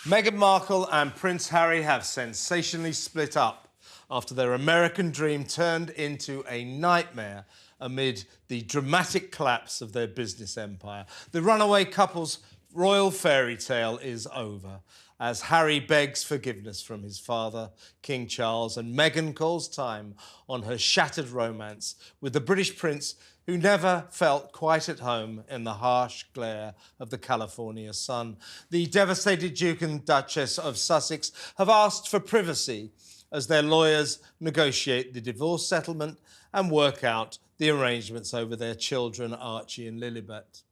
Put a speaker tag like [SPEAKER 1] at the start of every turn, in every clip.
[SPEAKER 1] Meghan Markle and Prince Harry have sensationally split up after their American dream turned into a nightmare amid the dramatic collapse of their business empire. The runaway couple's royal fairy tale is over as Harry begs forgiveness from his father, King Charles, and Meghan calls time on her shattered romance with the British prince who never felt quite at home in the harsh glare of the California sun. The devastated Duke and Duchess of Sussex have asked for privacy as their lawyers negotiate the divorce settlement and work out the arrangements over their children, Archie and Lilibet.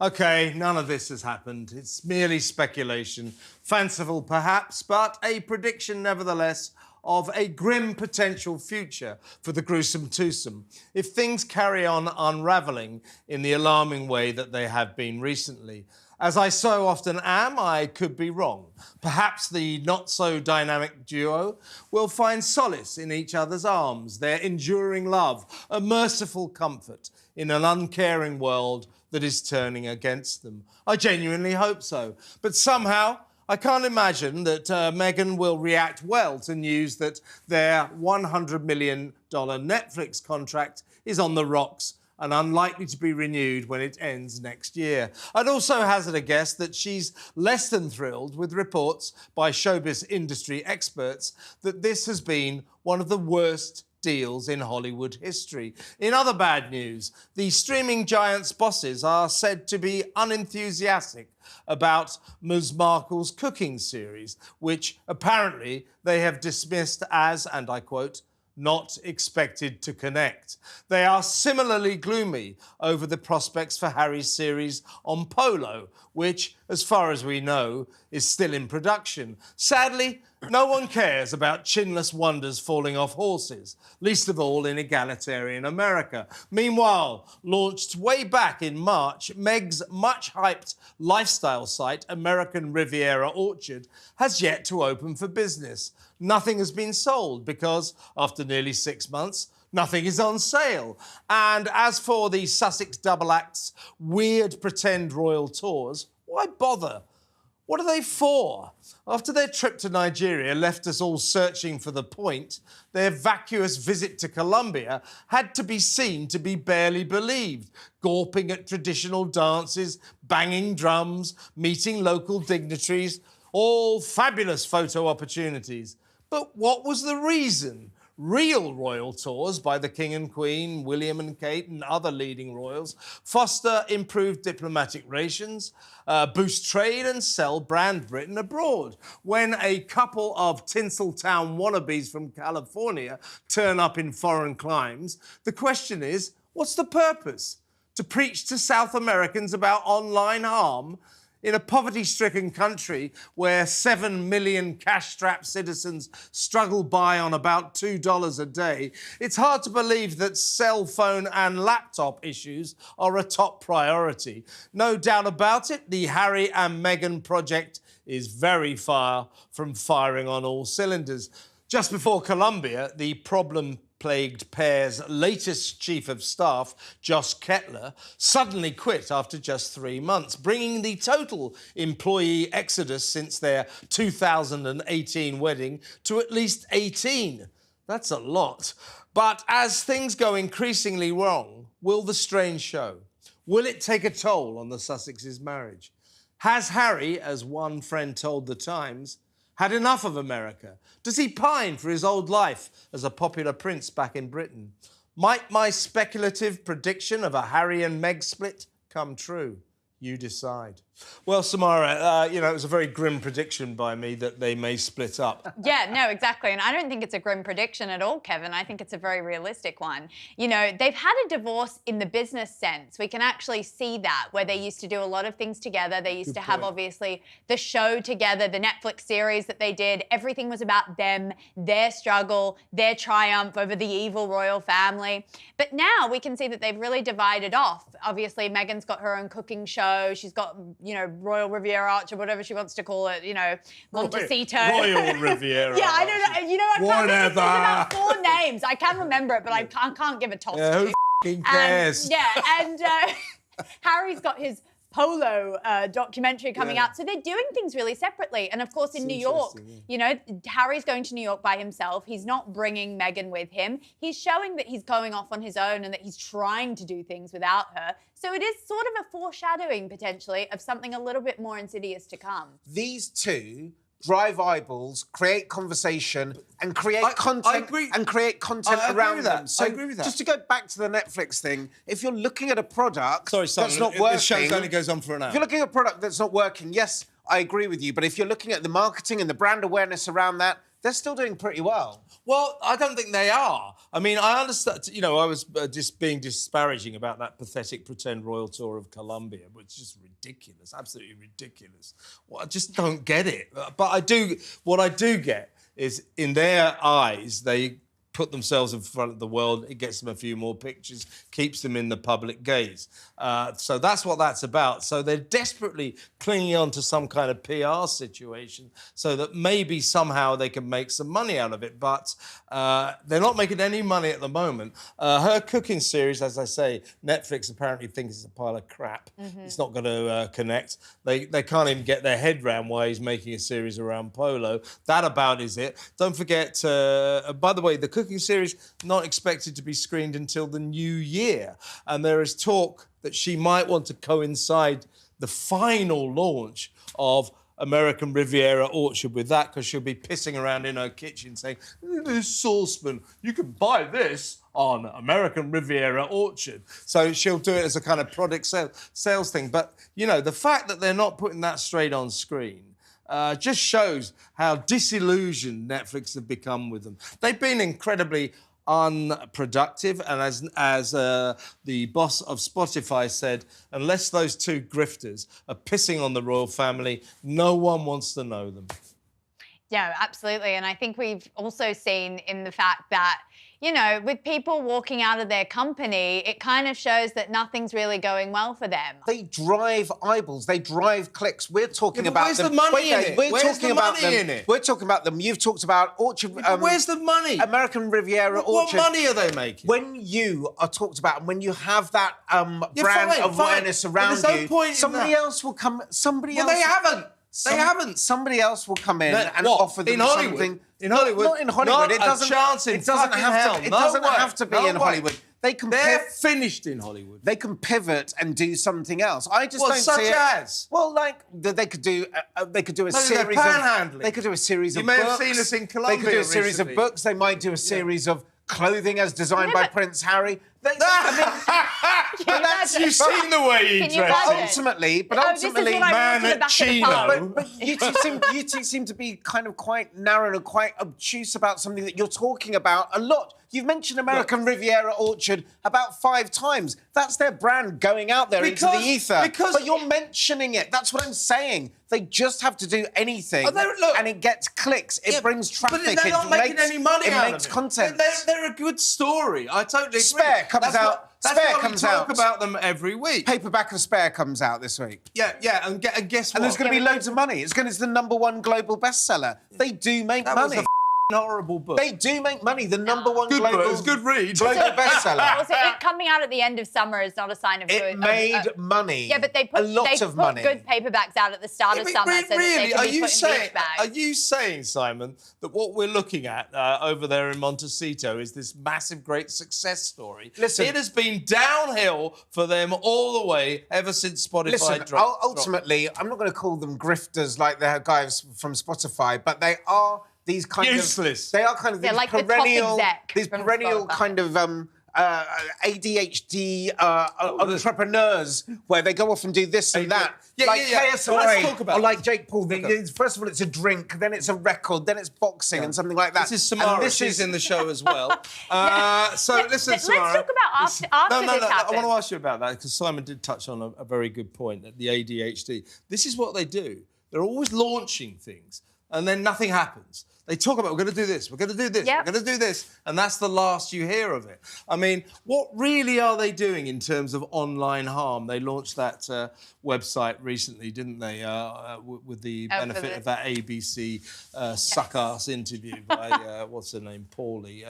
[SPEAKER 1] OK, none of this has happened. It's merely speculation. Fanciful, perhaps, but a prediction, nevertheless, of a grim potential future for the gruesome twosome if things carry on unravelling in the alarming way that they have been recently. As I so often am, I could be wrong. Perhaps the not-so-dynamic duo will find solace in each other's arms, their enduring love, a merciful comfort in an uncaring world that is turning against them. I genuinely hope so. But somehow, I can't imagine that Meghan will react well to news that their $100 million Netflix contract is on the rocks and unlikely to be renewed when it ends next year. I'd also hazard a guess that she's less than thrilled with reports by showbiz industry experts that this has been one of the worst deals in Hollywood history. In other bad news, the streaming giant's bosses are said to be unenthusiastic about Ms. Markle's cooking series, which apparently they have dismissed as, and I quote, not expected to connect. They are similarly gloomy over the prospects for Harry's series on Polo, which, as far as we know, is still in production. Sadly, no one cares about chinless wonders falling off horses, least of all in egalitarian America. Meanwhile, launched way back in March, Meg's much-hyped lifestyle site, American Riviera Orchard, has yet to open for business. Nothing has been sold because, after nearly 6 months, nothing is on sale. And as for the Sussex double act's weird pretend royal tours, why bother? What are they for? After their trip to Nigeria left us all searching for the point, their vacuous visit to Colombia had to be seen to be barely believed, gawping at traditional dances, banging drums, meeting local dignitaries, all fabulous photo opportunities. But what was the reason? Real royal tours by the King and Queen, William and Kate and other leading royals foster improved diplomatic relations, boost trade and sell brand Britain abroad. When a couple of Tinseltown wannabes from California turn up in foreign climes, the question is, what's the purpose? To preach to South Americans about online harm? In a poverty-stricken country where 7 million cash-strapped citizens struggle by on about $2 a day, it's hard to believe that cell phone and laptop issues are a top priority. No doubt about it, the Harry and Meghan project is very far from firing on all cylinders. Just before Colombia, the problem-plagued pair's latest chief of staff, Josh Kettler, suddenly quit after just 3 months, bringing the total employee exodus since their 2018 wedding to at least 18. That's a lot. But as things go increasingly wrong, will the strain show? Will it take a toll on the Sussexes' marriage? Has Harry, as one friend told The Times, had enough of America? Does he pine for his old life as a popular prince back in Britain? Might my speculative prediction of a Harry and Meg split come true? You decide. Well, Samara, it was a very grim prediction by me that they may split up.
[SPEAKER 2] Yeah, no, exactly. And I don't think it's a grim prediction at all, Kevin. I think it's a very realistic one. You know, they've had a divorce in the business sense. We can actually see that, where they used to do a lot of things together. They used to have, obviously, the show together, the Netflix series that they did. Everything was about them, their struggle, their triumph over the evil royal family. But now we can see that they've really divided off. Obviously, Meghan's got her own cooking show. She's got, Royal Riviera Arch or whatever she wants to call it, Montecito.
[SPEAKER 1] Royal Riviera.
[SPEAKER 2] Yeah, I don't know. I can't
[SPEAKER 1] Whatever.
[SPEAKER 2] There's about 4 names. I can remember it, but I can't give a toss
[SPEAKER 1] Yeah,
[SPEAKER 2] to.
[SPEAKER 1] who f***ing cares?
[SPEAKER 2] And Harry's got his Polo documentary coming out. So they're doing things really separately. And of course, in New York, you know, Harry's going to New York by himself. He's not bringing Meghan with him. He's showing that he's going off on his own and that he's trying to do things without her. So it is sort of a foreshadowing, potentially, of something a little bit more insidious to come.
[SPEAKER 3] These two drive eyeballs, create conversation, and create content around them. So
[SPEAKER 1] I agree with that.
[SPEAKER 3] Just to go back to the Netflix thing, if you're looking at a product that's not working...
[SPEAKER 1] This show only goes on for an hour.
[SPEAKER 3] If you're looking at a product that's not working, yes, I agree with you. But if you're looking at the marketing and the brand awareness around that, they're still doing pretty well.
[SPEAKER 1] Well, I don't think they are. I mean, I understand, you know, I was just being disparaging about that pathetic pretend royal tour of Colombia, which is just ridiculous, absolutely ridiculous. Well, I just don't get it. But what I do get is in their eyes, they put themselves in front of the world, it gets them a few more pictures, keeps them in the public gaze. So that's what that's about. So they're desperately clinging on to some kind of PR situation so that maybe somehow they can make some money out of it. But they're not making any money at the moment. Her cooking series, as I say, Netflix apparently thinks it's a pile of crap. It's not going to connect. They can't even get their head round why he's making a series around polo. That about is it. Don't forget, by the way, the cooking series not expected to be screened until the new year, and there is talk that she might want to coincide the final launch of American Riviera Orchard with that, because she'll be pissing around in her kitchen saying, this saucepan, you can buy this on American Riviera Orchard. So she'll do it as a kind of product sales thing. But, you know, the fact that they're not putting that straight on screen just shows how disillusioned Netflix have become with them. They've been incredibly unproductive, and as the boss of Spotify said, unless those two grifters are pissing on the royal family, no one wants to know them.
[SPEAKER 2] Yeah, absolutely. And I think we've also seen in the fact that, you know, with people walking out of their company, it kind of shows that nothing's really going well for them.
[SPEAKER 3] They drive eyeballs. They drive clicks. We're talking about
[SPEAKER 1] where's
[SPEAKER 3] them.
[SPEAKER 1] the money in it? Where's the money in it?
[SPEAKER 3] We're talking about them. You've talked about Orchard.
[SPEAKER 1] Where's the money?
[SPEAKER 3] American Riviera Orchard.
[SPEAKER 1] What money are they making?
[SPEAKER 3] When you are talked about, and when you have that brand awareness around you, somebody else will come. Somebody else.
[SPEAKER 1] They haven't. They haven't.
[SPEAKER 3] Somebody else will come in and offer them something.
[SPEAKER 1] In Hollywood?
[SPEAKER 3] Not in Hollywood. It doesn't have to be in Hollywood.
[SPEAKER 1] They're finished in Hollywood.
[SPEAKER 3] They can pivot and do something else. I just don't see it.
[SPEAKER 1] As?
[SPEAKER 3] Well, like they could do a series of. They could do a series of books.
[SPEAKER 1] You may have seen us in Colombia.
[SPEAKER 3] They could do a series of books. They might do a series of clothing as designed by Prince Harry.
[SPEAKER 1] You've seen the way he dresses.
[SPEAKER 3] Ultimately,
[SPEAKER 1] man at Chino.
[SPEAKER 3] But you two seem to be kind of quite narrow and quite obtuse about something that you're talking about a lot. You've mentioned American Riviera Orchard about 5 times. That's their brand going out there into the ether. But you're mentioning it. That's what I'm saying. They just have to do anything, and it gets clicks. It brings traffic.
[SPEAKER 1] But they're not making any money out of it.
[SPEAKER 3] It makes content.
[SPEAKER 1] They're a good story. I totally agree.
[SPEAKER 3] Spare comes out.
[SPEAKER 1] We talk about them every week.
[SPEAKER 3] Paperback of Spare comes out this week.
[SPEAKER 1] Yeah, and guess what?
[SPEAKER 3] And there's going to be loads of money. It's the #1 global bestseller. They do make money.
[SPEAKER 1] Was a horrible book.
[SPEAKER 3] They do make money. The #1 global.
[SPEAKER 1] It was a good read.
[SPEAKER 3] Global bestseller.
[SPEAKER 2] Also, it coming out at the end of summer is not a sign of good.
[SPEAKER 3] It made money.
[SPEAKER 2] Yeah, but they put good paperbacks out at the start of summer, so that they can be put in beach bags.
[SPEAKER 1] Are you saying, Simon, that what we're looking at over there in Montecito is this massive, great success story?
[SPEAKER 3] Listen,
[SPEAKER 1] it has been downhill for them all the way ever since Spotify dropped.
[SPEAKER 3] Ultimately, I'm not going to call them grifters like the guys from Spotify, but they are these kind
[SPEAKER 1] useless.
[SPEAKER 3] They are kind of these
[SPEAKER 2] like
[SPEAKER 3] perennial kind of ADHD entrepreneurs where they go off and do this and that. KSI or like Jake Paul. First of all, it's a drink, then it's a record, then it's boxing and something like that.
[SPEAKER 1] This is Samara. She's in the show as well. So listen, Samara.
[SPEAKER 2] Let's talk about after this happens.
[SPEAKER 1] I want to ask you about that because Simon did touch on a very good point, the ADHD. This is what they do. They're always launching things. and then nothing happens. They talk about, we're going to do this, we're going to do this,
[SPEAKER 2] Yep.
[SPEAKER 1] we're going to do this, and that's the last you hear of it. I mean, what really are they doing in terms of online harm? They launched that website recently, didn't they, with the benefit of that ABC suck-ass interview by, what's her name, Paulie,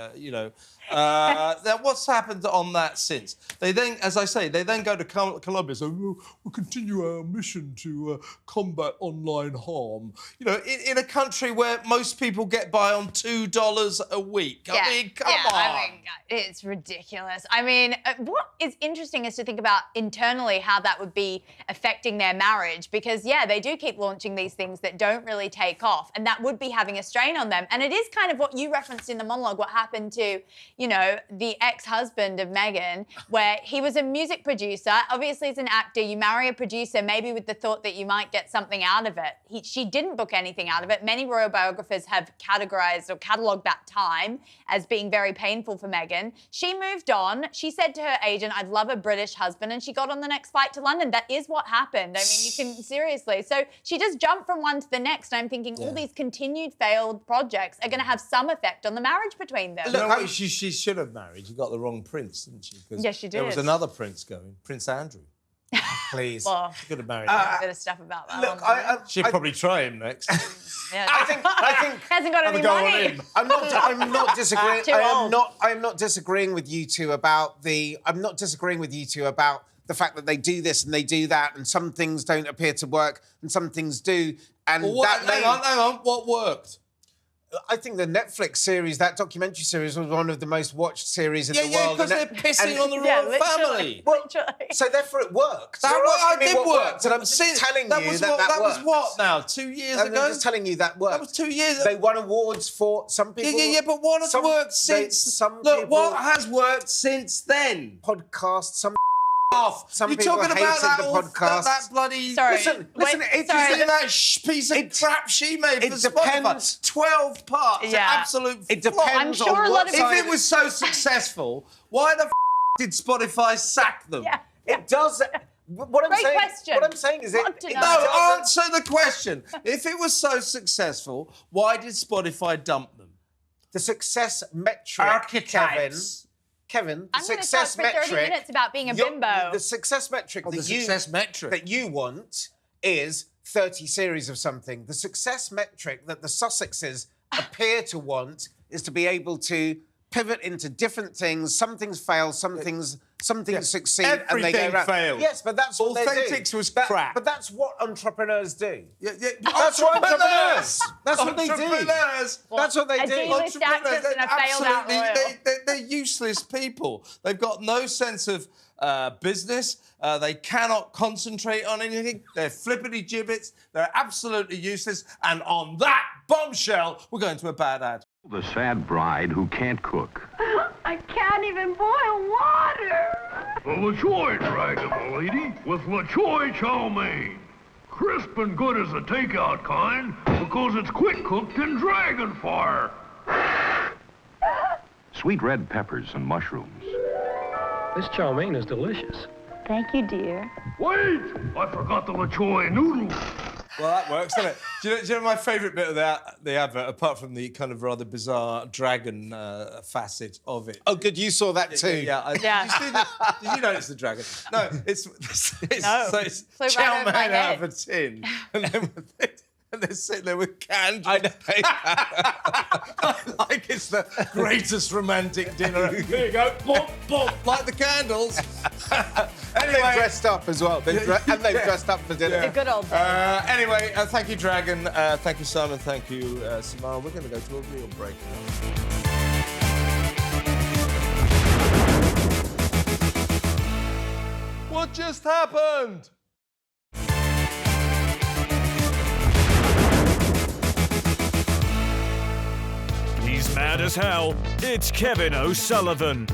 [SPEAKER 1] what's happened on that since? They then, as I say, they then go to Colombia, so we'll continue our mission to combat online harm. You know, in a country where most people get by on $2 a week. I mean, come on.
[SPEAKER 2] I mean, it's ridiculous. I mean, what is interesting is to think about internally how that would be affecting their marriage because, yeah, they do keep launching these things that don't really take off and that would be having a strain on them. And it is kind of what you referenced in the monologue, what happened to, you know, the ex-husband of Meghan, where he was a music producer. Obviously, as an actor, you marry a producer maybe with the thought that you might get something out of it. She didn't book anything out of it. Many royal biographers have categorised or catalogued that time as being very painful for Meghan. She moved on. She said to her agent, I'd love a British husband, and she got on the next flight to London. That is what happened. I mean, you can seriously. So she just jumped from one to the next. And I'm thinking all these continued failed projects are going to have some effect on the marriage between them.
[SPEAKER 1] Look, she should have married. She got the wrong prince, didn't she?
[SPEAKER 2] Yes, she did.
[SPEAKER 1] There was another prince going, Prince Andrew.
[SPEAKER 3] Please.
[SPEAKER 2] Well,
[SPEAKER 1] She could have married
[SPEAKER 2] a bit of stuff about that.
[SPEAKER 3] Look,
[SPEAKER 1] She'd probably try him next.
[SPEAKER 2] Yeah.
[SPEAKER 3] I think
[SPEAKER 2] hasn't got any
[SPEAKER 1] go on
[SPEAKER 2] money.
[SPEAKER 1] in.
[SPEAKER 3] I'm not disagreeing.
[SPEAKER 2] Too old.
[SPEAKER 3] I'm not disagreeing with you two about the. I'm not disagreeing with you two about the fact that they do this and they do that, and some things don't appear to work and some things do. And
[SPEAKER 1] Well, hang on. What worked?
[SPEAKER 3] I think the Netflix series, that documentary series, was one of the most watched series in the
[SPEAKER 1] Yeah,
[SPEAKER 3] world.
[SPEAKER 1] because they're pissing on the royal family.
[SPEAKER 3] Well,
[SPEAKER 2] literally.
[SPEAKER 3] so therefore it worked.
[SPEAKER 1] That did work.
[SPEAKER 3] And I'm just telling you that
[SPEAKER 1] was
[SPEAKER 3] worked.
[SPEAKER 1] what now? 2 years
[SPEAKER 3] I'm
[SPEAKER 1] ago?
[SPEAKER 3] just telling you that worked.
[SPEAKER 1] That was 2 years
[SPEAKER 3] They won awards for some people.
[SPEAKER 1] Yeah, but what has worked since? What has worked since then?
[SPEAKER 3] Podcasts, some
[SPEAKER 1] Off.
[SPEAKER 3] Some
[SPEAKER 1] You're
[SPEAKER 3] people
[SPEAKER 1] talking
[SPEAKER 3] hated
[SPEAKER 1] about that,
[SPEAKER 3] the podcast.
[SPEAKER 1] that bloody...
[SPEAKER 2] Sorry.
[SPEAKER 3] Listen,
[SPEAKER 2] Wait,
[SPEAKER 3] it's
[SPEAKER 2] sorry.
[SPEAKER 1] That piece of crap she made
[SPEAKER 3] it
[SPEAKER 1] for
[SPEAKER 3] depends.
[SPEAKER 1] Spotify. 12 parts.
[SPEAKER 2] Yeah.
[SPEAKER 1] Absolute
[SPEAKER 3] It
[SPEAKER 1] flop.
[SPEAKER 3] depends
[SPEAKER 2] I'm sure
[SPEAKER 3] on
[SPEAKER 2] a
[SPEAKER 3] what
[SPEAKER 2] lot of
[SPEAKER 3] side
[SPEAKER 1] If it was so successful, why the did Spotify sack them?
[SPEAKER 2] Yeah.
[SPEAKER 3] It does. What I'm
[SPEAKER 2] Great
[SPEAKER 3] saying.
[SPEAKER 2] question.
[SPEAKER 3] What I'm saying is it.
[SPEAKER 2] Want to
[SPEAKER 3] it
[SPEAKER 2] know.
[SPEAKER 1] No,
[SPEAKER 3] doesn't-
[SPEAKER 1] answer the question. If it was so successful, why did Spotify dump them?
[SPEAKER 3] The success metric,
[SPEAKER 1] Archetypes.
[SPEAKER 3] Kevin, the
[SPEAKER 2] I'm going to talk
[SPEAKER 3] success
[SPEAKER 2] for 30
[SPEAKER 3] metric.
[SPEAKER 2] minutes about being a
[SPEAKER 3] your-
[SPEAKER 2] bimbo.
[SPEAKER 3] The success metric
[SPEAKER 1] Oh,
[SPEAKER 3] that
[SPEAKER 1] the success metric.
[SPEAKER 3] that you want is 30 series of something. The success metric that the Sussexes appear to want is to be able to pivot into different things. Some things fail, some things succeed, and they go
[SPEAKER 1] Everything
[SPEAKER 3] around.
[SPEAKER 1] failed.
[SPEAKER 3] Yes, but that's what they do.
[SPEAKER 1] Authentics was crap.
[SPEAKER 3] But that's what entrepreneurs do.
[SPEAKER 1] Yeah,
[SPEAKER 3] That's what entrepreneurs. That's what they do.
[SPEAKER 1] Entrepreneurs.
[SPEAKER 3] That's what they
[SPEAKER 2] a
[SPEAKER 3] do.
[SPEAKER 2] D-list actress and a failed out royal.
[SPEAKER 1] They're useless people. They've got no sense of business. They cannot concentrate on anything. They're flippity gibbets. They're absolutely useless. And on that bombshell, we're going to a bad ad.
[SPEAKER 4] The sad bride who can't cook.
[SPEAKER 5] I can't even boil water.
[SPEAKER 6] The LaChoy Dragon, my lady, with LaChoy chow mein. Crisp and good as the takeout kind, because it's quick cooked in dragon fire.
[SPEAKER 4] Sweet red peppers and mushrooms.
[SPEAKER 7] This chow mein is delicious.
[SPEAKER 5] Thank you, dear.
[SPEAKER 6] Wait! I forgot the LaChoy noodle.
[SPEAKER 1] Well, that works, doesn't it? Do you know my favourite bit of the advert, apart from the kind of rather bizarre dragon facet of it?
[SPEAKER 3] Oh, good, you saw that too.
[SPEAKER 2] Yeah.
[SPEAKER 1] Did you notice the dragon? No, it's
[SPEAKER 2] No.
[SPEAKER 1] so it's
[SPEAKER 2] Flew right
[SPEAKER 1] chow
[SPEAKER 2] over my
[SPEAKER 1] mein out
[SPEAKER 2] head.
[SPEAKER 1] of a tin, and they're sitting there with candles.
[SPEAKER 3] I know.
[SPEAKER 1] Like it's the greatest romantic dinner. There you go, boom, boom, like the candles.
[SPEAKER 3] And they've dressed up as well. They've dressed up for dinner.
[SPEAKER 2] The good old days.
[SPEAKER 1] Anyway, thank you, Dragon. Thank you, Simon. Thank you, Samara. We're going to go to a real break now. What just happened?
[SPEAKER 8] He's mad as hell. It's Kevin O'Sullivan.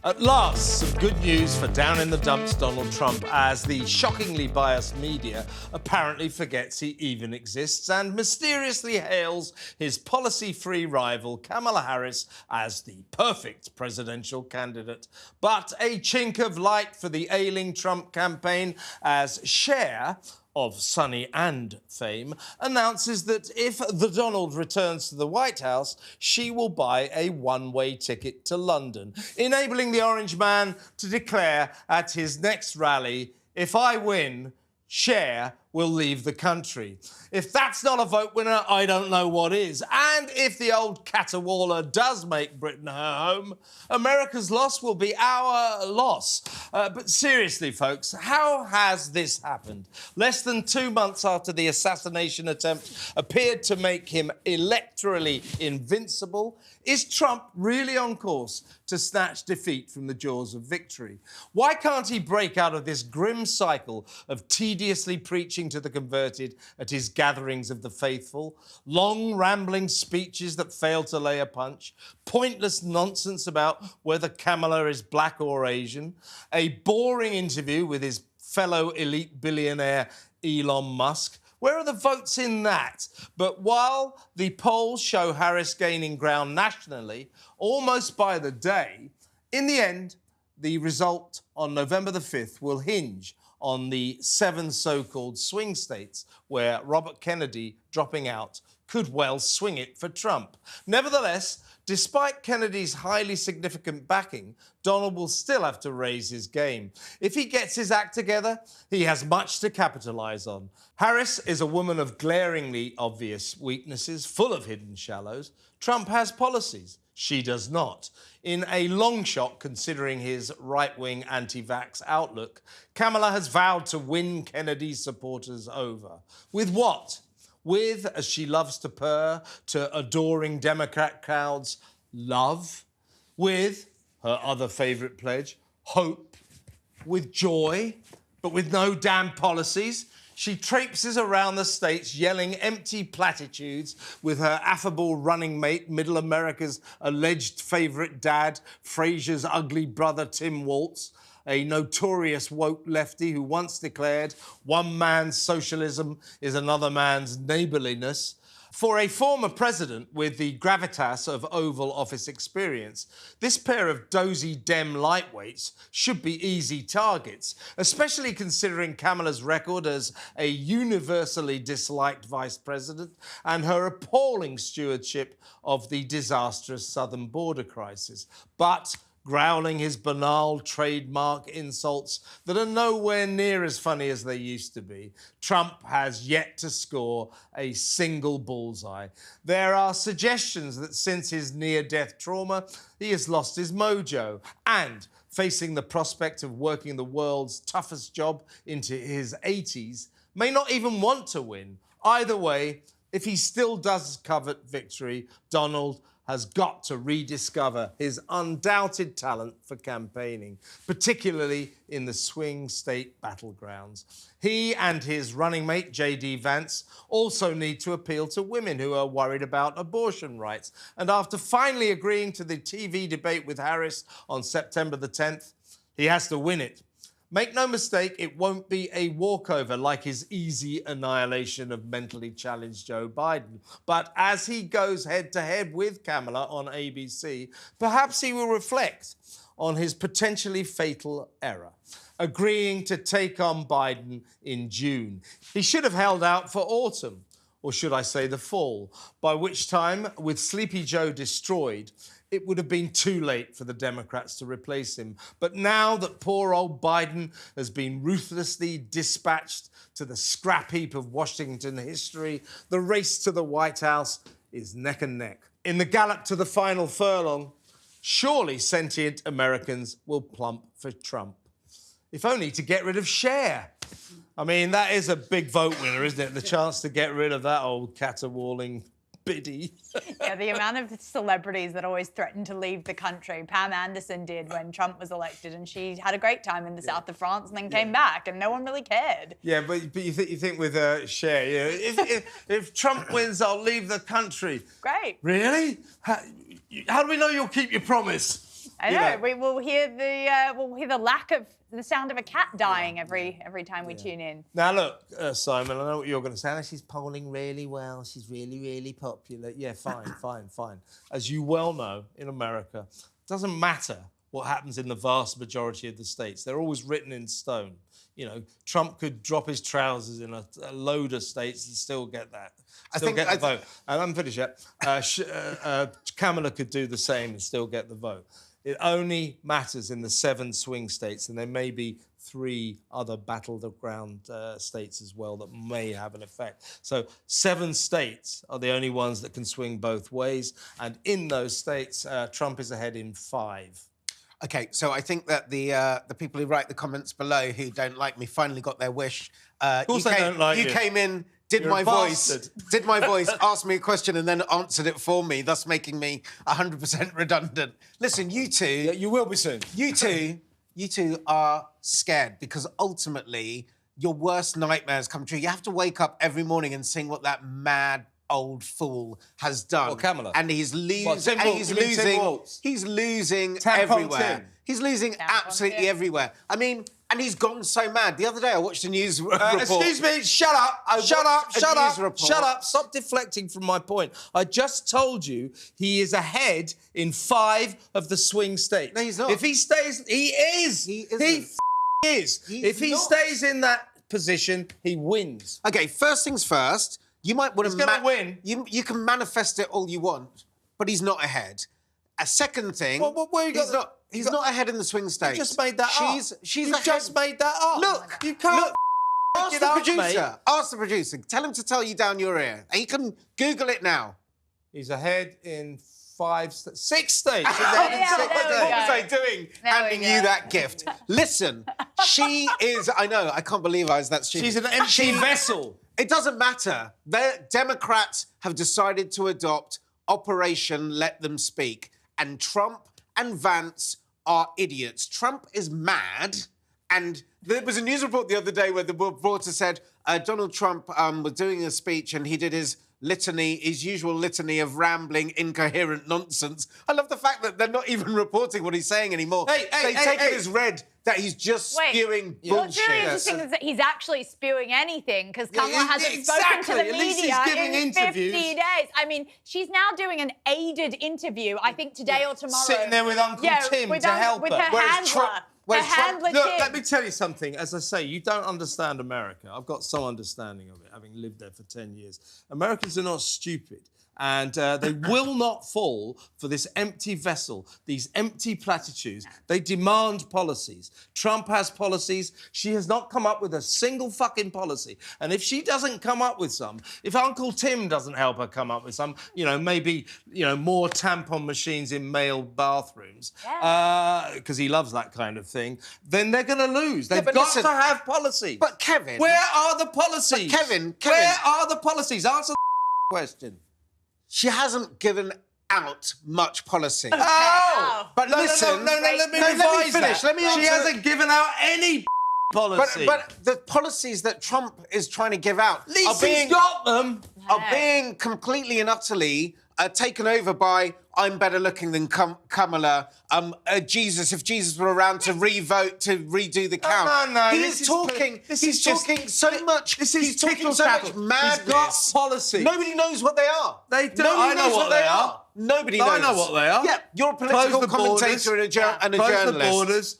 [SPEAKER 1] At last, some good news for down in the dumps Donald Trump, as the shockingly biased media apparently forgets he even exists and mysteriously hails his policy-free rival Kamala Harris as the perfect presidential candidate. But a chink of light for the ailing Trump campaign, as Cher of Sunny and fame, announces that if the Donald returns to the White House, she will buy a one-way ticket to London, enabling the Orange Man to declare at his next rally, "If I win, Cher will leave the country." If that's not a vote winner, I don't know what is. And if the old caterwauler does make Britain her home, America's loss will be our loss. But seriously, folks, how has this happened? Less than 2 months after the assassination attempt appeared to make him electorally invincible, is Trump really on course to snatch defeat from the jaws of victory? Why can't he break out of this grim cycle of tediously preaching to the converted at his gatherings of the faithful, long rambling speeches that fail to lay a punch, pointless nonsense about whether Kamala is black or Asian, a boring interview with his fellow elite billionaire Elon Musk? Where are the votes in that? But while the polls show Harris gaining ground nationally, almost by the day, in the end, the result on November the 5th will hinge on the 7 so-called swing states where Robert Kennedy dropping out could well swing it for Trump. Nevertheless, despite Kennedy's highly significant backing, Donald will still have to raise his game. If he gets his act together, he has much to capitalise on. Harris is a woman of glaringly obvious weaknesses, full of hidden shallows. Trump has policies. She does not. In a long shot, considering his right-wing anti-vax outlook, Kamala has vowed to win Kennedy's supporters over. With what? With, as she loves to purr to adoring Democrat crowds, love. With, her other favourite pledge, hope. With joy, but with no damn policies. She traipses around the states yelling empty platitudes with her affable running mate, Middle America's alleged favourite dad, Frazier's ugly brother, Tim Walz, a notorious woke lefty who once declared one man's socialism is another man's neighbourliness. For a former president with the gravitas of Oval Office experience, this pair of dozy Dem lightweights should be easy targets, especially considering Kamala's record as a universally disliked vice president and her appalling stewardship of the disastrous southern border crisis. But growling his banal trademark insults that are nowhere near as funny as they used to be, Trump has yet to score a single bullseye. There are suggestions that since his near-death trauma, he has lost his mojo and, facing the prospect of working the world's toughest job into his 80s, may not even want to win. Either way, if he still does covet victory, Donald has got to rediscover his undoubted talent for campaigning, particularly in the swing state battlegrounds. He and his running mate, J.D. Vance, also need to appeal to women who are worried about abortion rights. And after finally agreeing to the TV debate with Harris on September the 10th, he has to win it. Make no mistake, it won't be a walkover like his easy annihilation of mentally challenged Joe Biden. But as he goes head-to-head with Kamala on ABC, perhaps he will reflect on his potentially fatal error, agreeing to take on Biden in June. He should have held out for autumn, or should I say the fall, by which time, with Sleepy Joe destroyed, it would have been too late for the Democrats to replace him. But now that poor old Biden has been ruthlessly dispatched to the scrap heap of Washington history, the race to the White House is neck and neck. In the gallop to the final furlong, surely sentient Americans will plump for Trump, if only to get rid of Cher. I mean, that is a big vote winner, isn't it? The chance to get rid of that old caterwauling biddy.
[SPEAKER 2] Yeah, the amount of celebrities that always threaten to leave the country. Pam Anderson did when Trump was elected, and she had a great time in the south of France and then came back, and no one really cared.
[SPEAKER 1] Yeah, but you think with Cher, you know, if Trump wins, I'll leave the country.
[SPEAKER 2] Great.
[SPEAKER 1] Really? How do we know you'll keep your promise?
[SPEAKER 2] I know. We will hear the sound of a cat dying every time we tune in.
[SPEAKER 1] Now look, Simon, I know what you're going to say. She's polling really well. She's really, really popular. Yeah, fine. As you well know, in America, it doesn't matter what happens in the vast majority of the states. They're always written in stone. You know, Trump could drop his trousers in a load of states and still get that. Still get the vote. And I'm finished yet. Kamala could do the same and still get the vote. It only matters in the 7 swing states, and there may be 3 other battleground states as well that may have an effect. So 7 states are the only ones that can swing both ways, and in those states, Trump is ahead in 5.
[SPEAKER 3] OK, so I think that the people who write the comments below who don't like me finally got their wish.
[SPEAKER 1] Of course they don't like you.
[SPEAKER 3] You came in, did
[SPEAKER 1] You're
[SPEAKER 3] my
[SPEAKER 1] a
[SPEAKER 3] voice,
[SPEAKER 1] bastard.
[SPEAKER 3] asked me a question and then answered it for me, thus making me 100% redundant. Listen, you two...
[SPEAKER 1] Yeah, you will be soon.
[SPEAKER 3] You two are scared because ultimately your worst nightmares come true. You have to wake up every morning and sing what that mad old fool has done.
[SPEAKER 1] Well, Kamala.
[SPEAKER 3] And he's losing.
[SPEAKER 1] Tim Waltz?
[SPEAKER 3] He's losing
[SPEAKER 1] Tampon
[SPEAKER 3] everywhere.
[SPEAKER 1] Tim.
[SPEAKER 3] He's losing absolutely
[SPEAKER 2] Tim.
[SPEAKER 3] everywhere. I mean, and he's gone so mad. The other day I watched a news report.
[SPEAKER 1] Excuse me, shut up, shut up, stop deflecting from my point. I just told you he is ahead in 5 of the swing states.
[SPEAKER 3] No, he's not.
[SPEAKER 1] If he stays, he is.
[SPEAKER 3] He isn't.
[SPEAKER 1] He is.
[SPEAKER 3] He's
[SPEAKER 1] if he
[SPEAKER 3] not.
[SPEAKER 1] stays in that position, he wins.
[SPEAKER 3] OK, first things first, you might want to...
[SPEAKER 1] He's gonna win.
[SPEAKER 3] You can manifest it all you want, but he's not ahead. A second thing...
[SPEAKER 1] where you got
[SPEAKER 3] he's not ahead in the swing states.
[SPEAKER 1] You just made that up.
[SPEAKER 3] She's
[SPEAKER 1] you
[SPEAKER 3] ahead.
[SPEAKER 1] just made that up.
[SPEAKER 3] Look,
[SPEAKER 1] you can't.
[SPEAKER 3] Look, ask the producer. Ask the producer. Tell him to tell you down your ear. And you can Google it now.
[SPEAKER 1] He's ahead in 6 states. He's
[SPEAKER 3] What
[SPEAKER 1] ahead in 6
[SPEAKER 3] was
[SPEAKER 1] states.
[SPEAKER 3] I doing handing you that gift? Listen, she is... I know, I can't believe I was that stupid.
[SPEAKER 1] She's an empty vessel.
[SPEAKER 3] It doesn't matter. The Democrats have decided to adopt Operation Let Them Speak. And Trump and Vance are idiots. Trump is mad. And there was a news report the other day where the reporter said Donald Trump was doing a speech and he did his usual litany of rambling, incoherent nonsense. I love the fact that they're not even reporting what he's saying anymore. They take it as read that he's just spewing bullshit.
[SPEAKER 2] What's really interesting is that he's actually spewing anything because Kamala hasn't spoken to the
[SPEAKER 1] At least
[SPEAKER 2] media
[SPEAKER 1] he's giving
[SPEAKER 2] in 50
[SPEAKER 1] interviews.
[SPEAKER 2] days. I mean, she's now doing an aided interview, I think today or tomorrow.
[SPEAKER 1] Sitting there with Uncle Tim
[SPEAKER 2] with
[SPEAKER 1] to help
[SPEAKER 2] with
[SPEAKER 1] her.
[SPEAKER 2] her handler. Her handler
[SPEAKER 1] Look,
[SPEAKER 2] Tim.
[SPEAKER 1] let me tell you something. As I say, you don't understand America. I've got some understanding of it, having lived there for 10 years. Americans are not stupid. And they will not fall for this empty vessel, these empty platitudes. They demand policies. Trump has policies. She has not come up with a single fucking policy. And if she doesn't come up with some, if Uncle Tim doesn't help her come up with some, maybe, more tampon machines in male bathrooms, because he loves that kind of thing, then they're going to lose. They've got to have policies.
[SPEAKER 3] But Kevin...
[SPEAKER 1] Where are the policies?
[SPEAKER 3] But Kevin...
[SPEAKER 1] Where are the policies? Answer the question.
[SPEAKER 3] She hasn't given out much policy.
[SPEAKER 1] Oh!
[SPEAKER 3] But listen...
[SPEAKER 1] No, let me
[SPEAKER 3] finish.
[SPEAKER 1] That.
[SPEAKER 3] Let me answer.
[SPEAKER 1] She hasn't given out any policy.
[SPEAKER 3] But the policies that Trump is trying to give out...
[SPEAKER 1] At least he's got them.
[SPEAKER 3] ...are being completely and utterly taken over by I'm better looking than Kamala. Jesus, if Jesus were around to redo the count.
[SPEAKER 1] No.
[SPEAKER 3] He's talking so much madness.
[SPEAKER 1] He's got policy.
[SPEAKER 3] Nobody knows what they are.
[SPEAKER 1] They do.
[SPEAKER 3] Nobody
[SPEAKER 1] I know
[SPEAKER 3] knows
[SPEAKER 1] what they are.
[SPEAKER 3] Nobody knows.
[SPEAKER 1] I know what they are.
[SPEAKER 3] Yeah, you're a political commentator and a journalist.
[SPEAKER 1] Close the borders.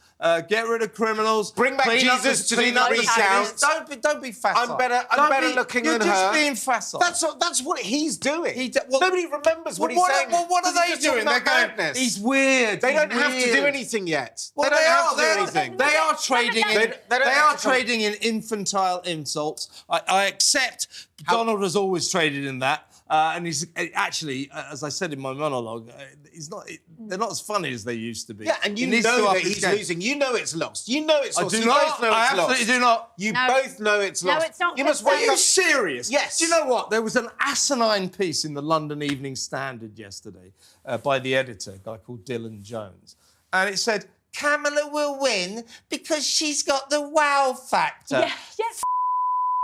[SPEAKER 1] Get rid of criminals.
[SPEAKER 3] Bring back Jesus to do the recount.
[SPEAKER 1] Don't be facile.
[SPEAKER 3] I'm better looking than her.
[SPEAKER 1] You're just being facile.
[SPEAKER 3] That's what he's doing. Nobody remembers what he's saying.
[SPEAKER 1] Well, what are they doing? They're going, he's weird.
[SPEAKER 3] They don't have to do anything yet.
[SPEAKER 1] Well,
[SPEAKER 3] they don't have to do anything.
[SPEAKER 1] They are trading in. They are trading in infantile insults. I accept. Donald has always traded in that. And he's actually, as I said in my monologue, they're not as funny as they used to be.
[SPEAKER 3] Yeah, and you know that he's losing. You know it's lost. You know it's lost.
[SPEAKER 1] I do not. I absolutely do not.
[SPEAKER 3] You both know it's lost.
[SPEAKER 2] No, it's not.
[SPEAKER 3] You must wake up.
[SPEAKER 1] Are you serious?
[SPEAKER 3] Yes.
[SPEAKER 1] Do you know what? There was an asinine piece in the London Evening Standard yesterday by the editor, a guy called Dylan Jones. And it said, Kamala will win because she's got the wow factor.
[SPEAKER 2] Yes.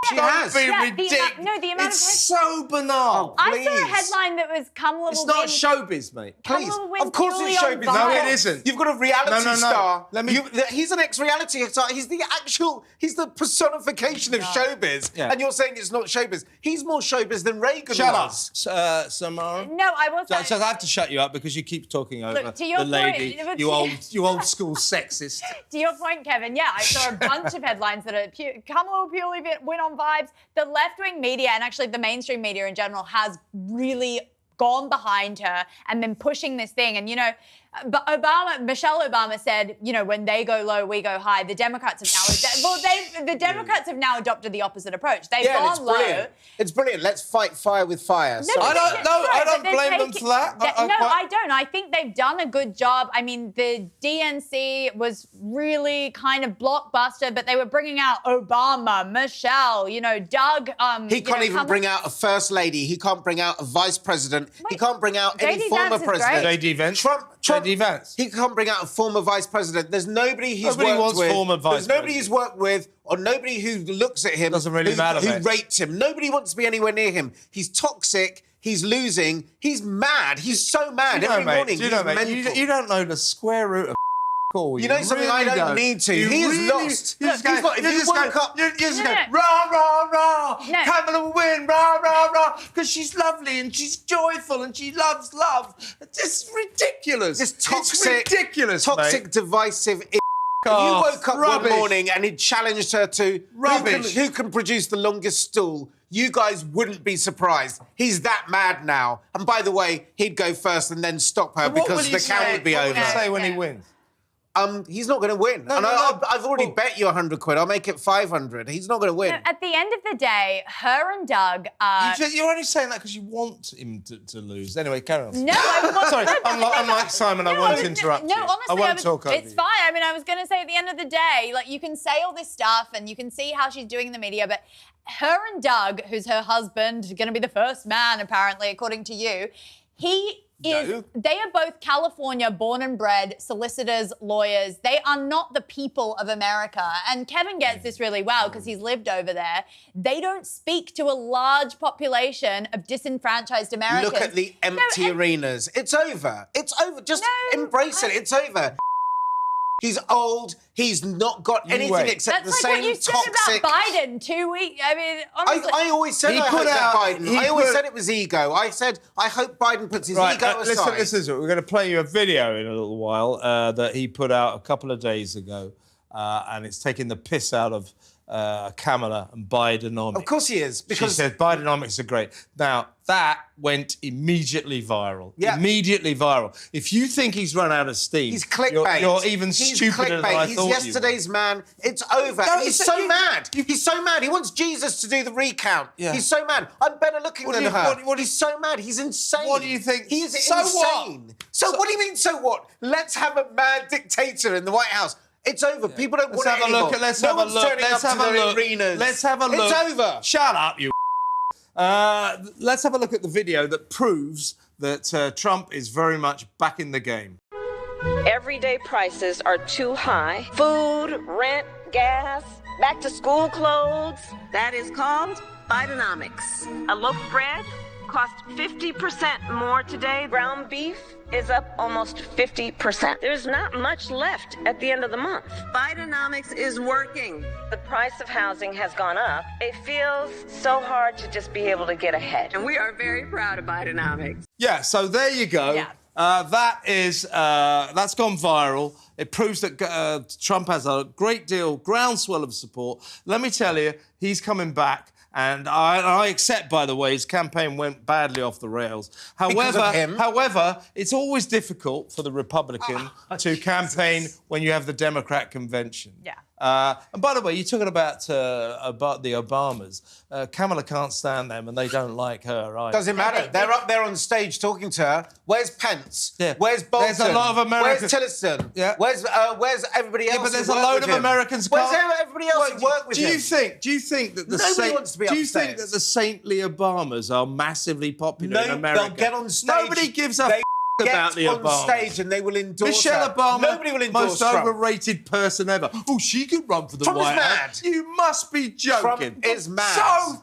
[SPEAKER 3] She has.
[SPEAKER 1] Don't be
[SPEAKER 2] Yeah,
[SPEAKER 1] ridiculous.
[SPEAKER 2] the amount
[SPEAKER 1] it's
[SPEAKER 2] of
[SPEAKER 1] so banal.
[SPEAKER 2] I saw a headline that was Kamala
[SPEAKER 1] It's
[SPEAKER 2] will
[SPEAKER 1] not
[SPEAKER 2] win.
[SPEAKER 1] showbiz, mate.
[SPEAKER 3] Please,
[SPEAKER 2] Kamala win
[SPEAKER 3] of course
[SPEAKER 2] purely
[SPEAKER 3] it's
[SPEAKER 2] on
[SPEAKER 3] showbiz.
[SPEAKER 2] vibes.
[SPEAKER 1] No, it isn't.
[SPEAKER 3] You've got a reality
[SPEAKER 1] No.
[SPEAKER 3] star.
[SPEAKER 1] Let me-
[SPEAKER 3] He's an ex-reality star. He's the personification of showbiz.
[SPEAKER 1] Yeah.
[SPEAKER 3] And you're saying it's not showbiz. He's more showbiz than Reagan
[SPEAKER 1] Shut up,
[SPEAKER 3] was.
[SPEAKER 1] Samara.
[SPEAKER 2] No, I was.
[SPEAKER 1] So I have to shut you up because you keep talking over
[SPEAKER 2] to your
[SPEAKER 1] the lady.
[SPEAKER 2] point-
[SPEAKER 1] You old school sexist.
[SPEAKER 2] To your point, Kevin, yeah, I saw a bunch of headlines that are Kamala will purely win on vibes. The left-wing media and actually the mainstream media in general has really gone behind her and been pushing this thing. And, you know, Michelle Obama said, you know, when they go low, we go high. The Democrats have now, the Democrats have now adopted the opposite approach. They've
[SPEAKER 3] Yeah, and
[SPEAKER 2] gone
[SPEAKER 3] it's
[SPEAKER 2] low.
[SPEAKER 3] brilliant. It's brilliant. Let's fight fire with fire. So-
[SPEAKER 1] I don't blame them for that.
[SPEAKER 2] I don't. I think they've done a good job. I mean, the DNC was really kind of blockbuster, but they were bringing out Obama, Michelle, you know, Doug.
[SPEAKER 3] He can't even bring out a first lady. He can't bring out a vice president. He
[SPEAKER 2] Wait,
[SPEAKER 3] can't bring out any
[SPEAKER 2] JD
[SPEAKER 3] former
[SPEAKER 2] Vance is
[SPEAKER 3] president.
[SPEAKER 2] great.
[SPEAKER 1] JD Vance.
[SPEAKER 3] Trump.
[SPEAKER 1] JD Vance.
[SPEAKER 3] He can't bring out a former vice president. There's nobody he's
[SPEAKER 1] Nobody
[SPEAKER 3] worked
[SPEAKER 1] wants
[SPEAKER 3] with.
[SPEAKER 1] former vice
[SPEAKER 3] There's nobody he's worked with, or nobody who looks at him.
[SPEAKER 1] Doesn't really matter,
[SPEAKER 3] Who
[SPEAKER 1] mate.
[SPEAKER 3] rates him. Nobody wants to be anywhere near him. He's toxic. He's losing. He's mad. He's so mad. Every morning, he's mental.
[SPEAKER 1] You don't know the square root of all.
[SPEAKER 3] You know something I don't need to. He is lost.
[SPEAKER 1] You just
[SPEAKER 3] Look,
[SPEAKER 1] go,
[SPEAKER 3] if you woke up...
[SPEAKER 1] You just go,
[SPEAKER 2] No.
[SPEAKER 1] rah, rah, rah.
[SPEAKER 2] No.
[SPEAKER 1] Kamala will win, rah, rah, rah. Because she's lovely and she's joyful and she loves love. It's just ridiculous.
[SPEAKER 3] This toxic,
[SPEAKER 1] it's ridiculous,
[SPEAKER 3] toxic,
[SPEAKER 1] mate.
[SPEAKER 3] divisive... If you
[SPEAKER 1] Oh,
[SPEAKER 3] woke up
[SPEAKER 1] rubbish.
[SPEAKER 3] one morning and he challenged her to
[SPEAKER 1] Rubbish.
[SPEAKER 3] who can produce the longest stool, you guys wouldn't be surprised. He's that mad now. And by the way, he'd go first and then stop her
[SPEAKER 1] What will
[SPEAKER 3] because
[SPEAKER 1] you
[SPEAKER 3] the count
[SPEAKER 1] say-
[SPEAKER 3] would be
[SPEAKER 1] what
[SPEAKER 3] over.
[SPEAKER 1] will you say when he
[SPEAKER 2] Yeah.
[SPEAKER 1] wins?
[SPEAKER 3] He's not going to win.
[SPEAKER 1] No,
[SPEAKER 3] and
[SPEAKER 1] no, no.
[SPEAKER 3] I've already
[SPEAKER 1] Well-
[SPEAKER 3] bet you 100 quid. I'll make it 500. He's not going to win.
[SPEAKER 2] At the end of the day, her and Doug.
[SPEAKER 1] You're only saying that because you want him to lose. Anyway, carry on.
[SPEAKER 2] No, I want,
[SPEAKER 1] Sorry, unlike Simon, I won't interrupt
[SPEAKER 2] no,
[SPEAKER 1] you.
[SPEAKER 2] honestly,
[SPEAKER 1] I won't talk over
[SPEAKER 2] it's
[SPEAKER 1] you.
[SPEAKER 2] fine. I mean, I was going to say at the end of the day, like, you can say all this stuff and you can see how she's doing in the media, but her and Doug, who's her husband, going to be the first man, apparently, according to you, they are both California born and bred solicitors, lawyers. They are not the people of America. And Kevin gets this really well because he's lived over there. They don't speak to a large population of disenfranchised Americans.
[SPEAKER 3] Look at the empty arenas. It's over. It's over. Just embrace it. It's over. He's old. He's not got anything
[SPEAKER 1] wait.
[SPEAKER 3] except
[SPEAKER 2] That's
[SPEAKER 3] the
[SPEAKER 2] like
[SPEAKER 3] same
[SPEAKER 2] what you said
[SPEAKER 3] toxic...
[SPEAKER 2] about Biden 2 weeks. I mean, honestly.
[SPEAKER 3] I always said
[SPEAKER 1] He
[SPEAKER 3] I
[SPEAKER 1] put
[SPEAKER 3] hope that
[SPEAKER 1] out-
[SPEAKER 3] Biden.
[SPEAKER 1] he
[SPEAKER 3] I always
[SPEAKER 1] put-
[SPEAKER 3] said it was ego. I said I hope Biden puts his
[SPEAKER 1] Right,
[SPEAKER 3] ego aside.
[SPEAKER 1] listen. We're going to play you a video in a little while that he put out a couple of days ago, and it's taking the piss out of Kamala and Bidenomics.
[SPEAKER 3] Of course he is, because
[SPEAKER 1] She said Bidenomics are great. Now, that went immediately viral.
[SPEAKER 3] Yeah.
[SPEAKER 1] Immediately viral. If you think he's run out of steam,
[SPEAKER 3] he's clickbait.
[SPEAKER 1] You're even
[SPEAKER 3] He's
[SPEAKER 1] stupider than I
[SPEAKER 3] He's
[SPEAKER 1] thought you were.
[SPEAKER 3] yesterday's man. It's over.
[SPEAKER 1] No,
[SPEAKER 3] He's
[SPEAKER 1] it's-
[SPEAKER 3] so
[SPEAKER 1] you-
[SPEAKER 3] mad. He's so mad. He wants Jesus to do the recount.
[SPEAKER 1] Yeah.
[SPEAKER 3] He's so mad. I'm better looking
[SPEAKER 1] What
[SPEAKER 3] than
[SPEAKER 1] do you-
[SPEAKER 3] her.
[SPEAKER 1] what do you-
[SPEAKER 3] He's so mad. He's insane.
[SPEAKER 1] What do you think?
[SPEAKER 3] He is
[SPEAKER 1] So what?
[SPEAKER 3] insane. So what do you mean, so what? Let's have a mad dictator in the White House. It's over. People don't
[SPEAKER 1] Let's
[SPEAKER 3] want it
[SPEAKER 1] have a look.
[SPEAKER 3] anymore.
[SPEAKER 1] Let's
[SPEAKER 3] No
[SPEAKER 1] have a
[SPEAKER 3] one's
[SPEAKER 1] look.
[SPEAKER 3] turning
[SPEAKER 1] Let's
[SPEAKER 3] up
[SPEAKER 1] have
[SPEAKER 3] to
[SPEAKER 1] a
[SPEAKER 3] their
[SPEAKER 1] look.
[SPEAKER 3] arenas.
[SPEAKER 1] Let's have a look.
[SPEAKER 3] It's over.
[SPEAKER 1] Shut up, you. Let's have a look at the video that proves that Trump is very much back in the game.
[SPEAKER 9] Everyday prices are too high. Food, rent, gas, back to school clothes. That is called Bidenomics. A loaf of bread costs 50% more today. Ground beef is up almost 50%. There's not much left at the end of the month. Bidenomics is working. The price of housing has gone up. It feels so hard to just be able to get ahead. And we are very proud of Bidenomics.
[SPEAKER 1] Yeah, so there you go.
[SPEAKER 2] Yeah.
[SPEAKER 1] That's gone viral. It proves that Trump has a great deal, groundswell of support. Let me tell you, he's coming back. And I accept, by the way, his campaign went badly off the rails.
[SPEAKER 3] Because of him.
[SPEAKER 1] However, it's always difficult for the Republican to campaign when you have the Democrat convention.
[SPEAKER 2] Yeah.
[SPEAKER 1] And by the way, you're talking about the Obamas. Kamala can't stand them, and they don't like her either.
[SPEAKER 3] Doesn't matter. They're up there on stage talking to her. Where's Pence?
[SPEAKER 1] Yeah.
[SPEAKER 3] Where's Bolton?
[SPEAKER 1] There's a lot of Americans-
[SPEAKER 3] Where's Tillerson?
[SPEAKER 1] Yeah.
[SPEAKER 3] Where's everybody else?
[SPEAKER 1] Yeah, but there's
[SPEAKER 3] who
[SPEAKER 1] a
[SPEAKER 3] worked
[SPEAKER 1] load
[SPEAKER 3] with
[SPEAKER 1] of
[SPEAKER 3] him?
[SPEAKER 1] Americans.
[SPEAKER 3] Where's
[SPEAKER 1] can't-
[SPEAKER 3] everybody else who worked with
[SPEAKER 1] do
[SPEAKER 3] him?
[SPEAKER 1] Do you think that the
[SPEAKER 3] Nobody wants to be
[SPEAKER 1] do you think
[SPEAKER 3] upstairs.
[SPEAKER 1] that the saintly Obamas are massively popular in
[SPEAKER 3] No,
[SPEAKER 1] America?
[SPEAKER 3] they'll get on stage.
[SPEAKER 1] Nobody gives a about the
[SPEAKER 3] on
[SPEAKER 1] Obamas.
[SPEAKER 3] stage and they will endorse
[SPEAKER 1] Michelle
[SPEAKER 3] her.
[SPEAKER 1] Obama,
[SPEAKER 3] Nobody will endorse
[SPEAKER 1] most
[SPEAKER 3] Trump.
[SPEAKER 1] overrated person ever. Oh, she could run for the
[SPEAKER 3] Trump is
[SPEAKER 1] White House.
[SPEAKER 3] mad.
[SPEAKER 1] You must be joking.
[SPEAKER 3] Trump is mad.
[SPEAKER 1] So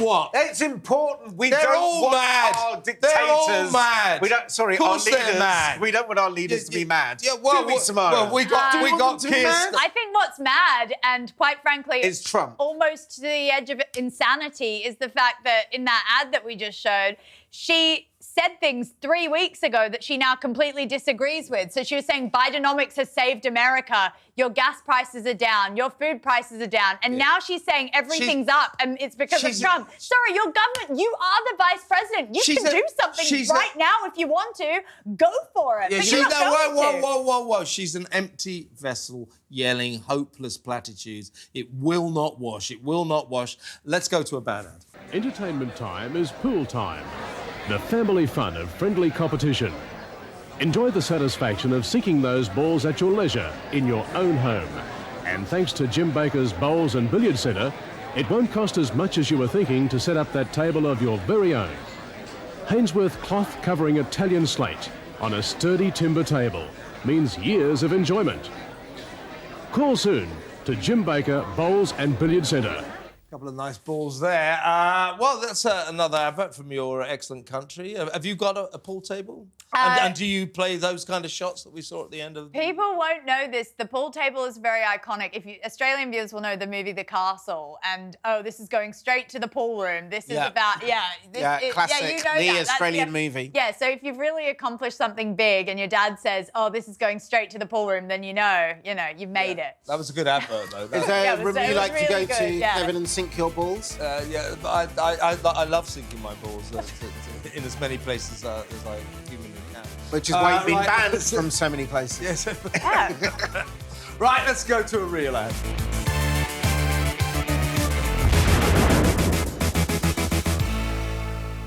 [SPEAKER 1] what?
[SPEAKER 3] It's important. We
[SPEAKER 1] They're
[SPEAKER 3] don't
[SPEAKER 1] all
[SPEAKER 3] want
[SPEAKER 1] mad.
[SPEAKER 3] our
[SPEAKER 1] They're
[SPEAKER 3] dictators.
[SPEAKER 1] all mad.
[SPEAKER 3] We don't. Sorry,
[SPEAKER 1] Of course
[SPEAKER 3] our leaders.
[SPEAKER 1] they're mad.
[SPEAKER 3] We don't want our leaders to be mad.
[SPEAKER 1] Yeah, well,
[SPEAKER 3] Do we, Samara?
[SPEAKER 1] well, we got
[SPEAKER 3] Do you want them to be
[SPEAKER 1] Keir
[SPEAKER 3] mad?
[SPEAKER 2] I think what's mad, and quite frankly,
[SPEAKER 3] Is Trump.
[SPEAKER 2] almost to the edge of insanity, is the fact that in that ad that we just showed, she said things 3 weeks ago that she now completely disagrees with. So she was saying Bidenomics has saved America. Your gas prices are down. Your food prices are down. And now she's saying everything's up and it's because of Trump. Sorry, your government, you are the vice president. You can do something right now if you want to. Go for it.
[SPEAKER 1] Yeah,
[SPEAKER 2] but you're not going to.
[SPEAKER 1] whoa. She's an empty vessel yelling hopeless platitudes. It will not wash. It will not wash. Let's go to a bad ad.
[SPEAKER 7] Entertainment time is pool time. The family fun of friendly competition. Enjoy the satisfaction of sinking those balls at your leisure in your own home. And thanks to Jim Baker's Bowls and Billiard Centre, it won't cost as much as you were thinking to set up that table of your very own. Hainsworth cloth covering Italian slate on a sturdy timber table means years of enjoyment. Call soon to Jim Baker Bowls and Billiard Centre.
[SPEAKER 1] Couple of nice balls there. Well, that's another advert from your excellent country. Have you got a pool table? And do you play those kind of shots that we saw at the end of the...
[SPEAKER 2] People won't know this. The pool table is very iconic. Australian viewers will know the movie The Castle, and this is going straight to the pool room. This is about
[SPEAKER 3] classic.
[SPEAKER 2] you know
[SPEAKER 3] the
[SPEAKER 2] that.
[SPEAKER 3] Australian movie.
[SPEAKER 2] Yeah, so if you've really accomplished something big, and your dad says, "Oh, this is going straight to the pool room," then you know, you've made it.
[SPEAKER 1] That was a good advert, though.
[SPEAKER 3] Is there a room you like to go
[SPEAKER 2] really
[SPEAKER 3] to,
[SPEAKER 2] good, yeah.
[SPEAKER 3] Kevin, and sink your balls?
[SPEAKER 1] Yeah, I love sinking my balls in as many places as I humanly can.
[SPEAKER 3] Which is why you've been banned from so many places.
[SPEAKER 1] Yes.
[SPEAKER 2] Yeah.
[SPEAKER 1] Right, let's go to a real ad.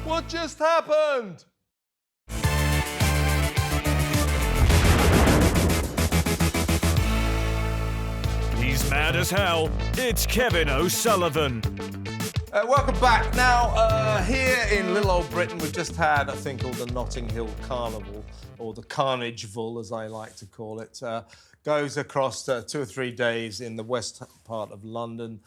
[SPEAKER 1] What just happened?
[SPEAKER 8] He's mad as hell. It's Kevin O'Sullivan.
[SPEAKER 1] Welcome back. Now, here in little old Britain, we've just had a thing called the Notting Hill Carnival, or the Carnageville, as I like to call it. Goes across 2 or 3 days in the west part of London.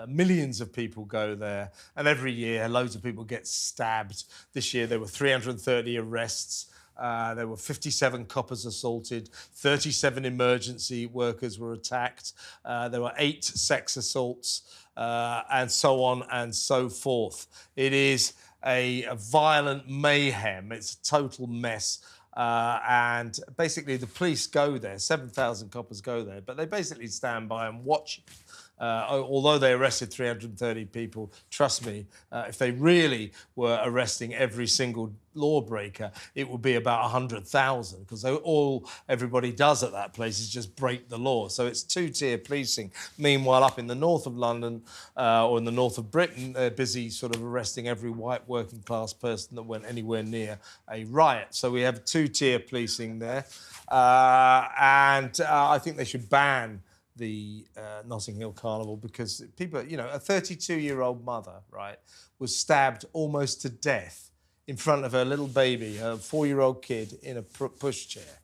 [SPEAKER 1] Millions of people go there, and every year loads of people get stabbed. This year there were 330 arrests. There were 57 coppers assaulted, 37 emergency workers were attacked, there were 8 sex assaults, and so on and so forth. It is a violent mayhem. It's a total mess. And basically the police go there, 7,000 coppers go there, but they basically stand by and watch it. Although they arrested 330 people, trust me, if they really were arresting every single lawbreaker, it would be about 100,000, because all everybody does at that place is just break the law. So it's two-tier policing. Meanwhile, up in the north of London or in the north of Britain, they're busy sort of arresting every white working class person that went anywhere near a riot. So we have two-tier policing there. And I think they should ban the Notting Hill Carnival, because people, a 32-year-old mother, right, was stabbed almost to death in front of her little baby, her 4-year-old kid, in a pushchair.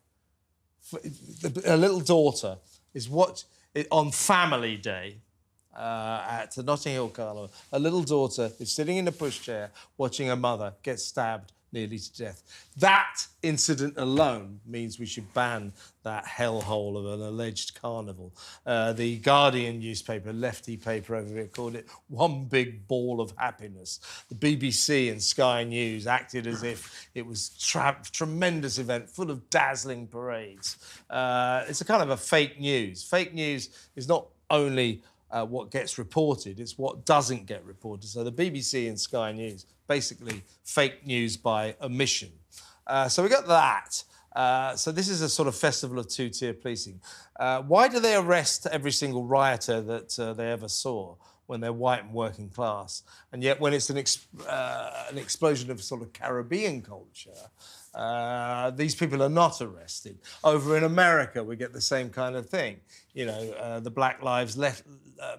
[SPEAKER 1] Her little daughter is on Family Day at the Notting Hill Carnival. Her little daughter is sitting in a pushchair watching her mother get stabbed nearly to death. That incident alone means we should ban that hellhole of an alleged carnival. The Guardian newspaper, lefty paper over here, called it one big ball of happiness. The BBC and Sky News acted as if it was a tremendous event full of dazzling parades. It's a kind of a fake news. Fake news is not only what gets reported, it's what doesn't get reported. So the BBC and Sky News, basically fake news by omission. So we got that. So this is a sort of festival of two-tier policing. Why do they arrest every single rioter that they ever saw? when they're white and working class. And yet when it's an explosion of sort of Caribbean culture, these people are not arrested. Over in America, we get the same kind of thing. You know, the Black Lives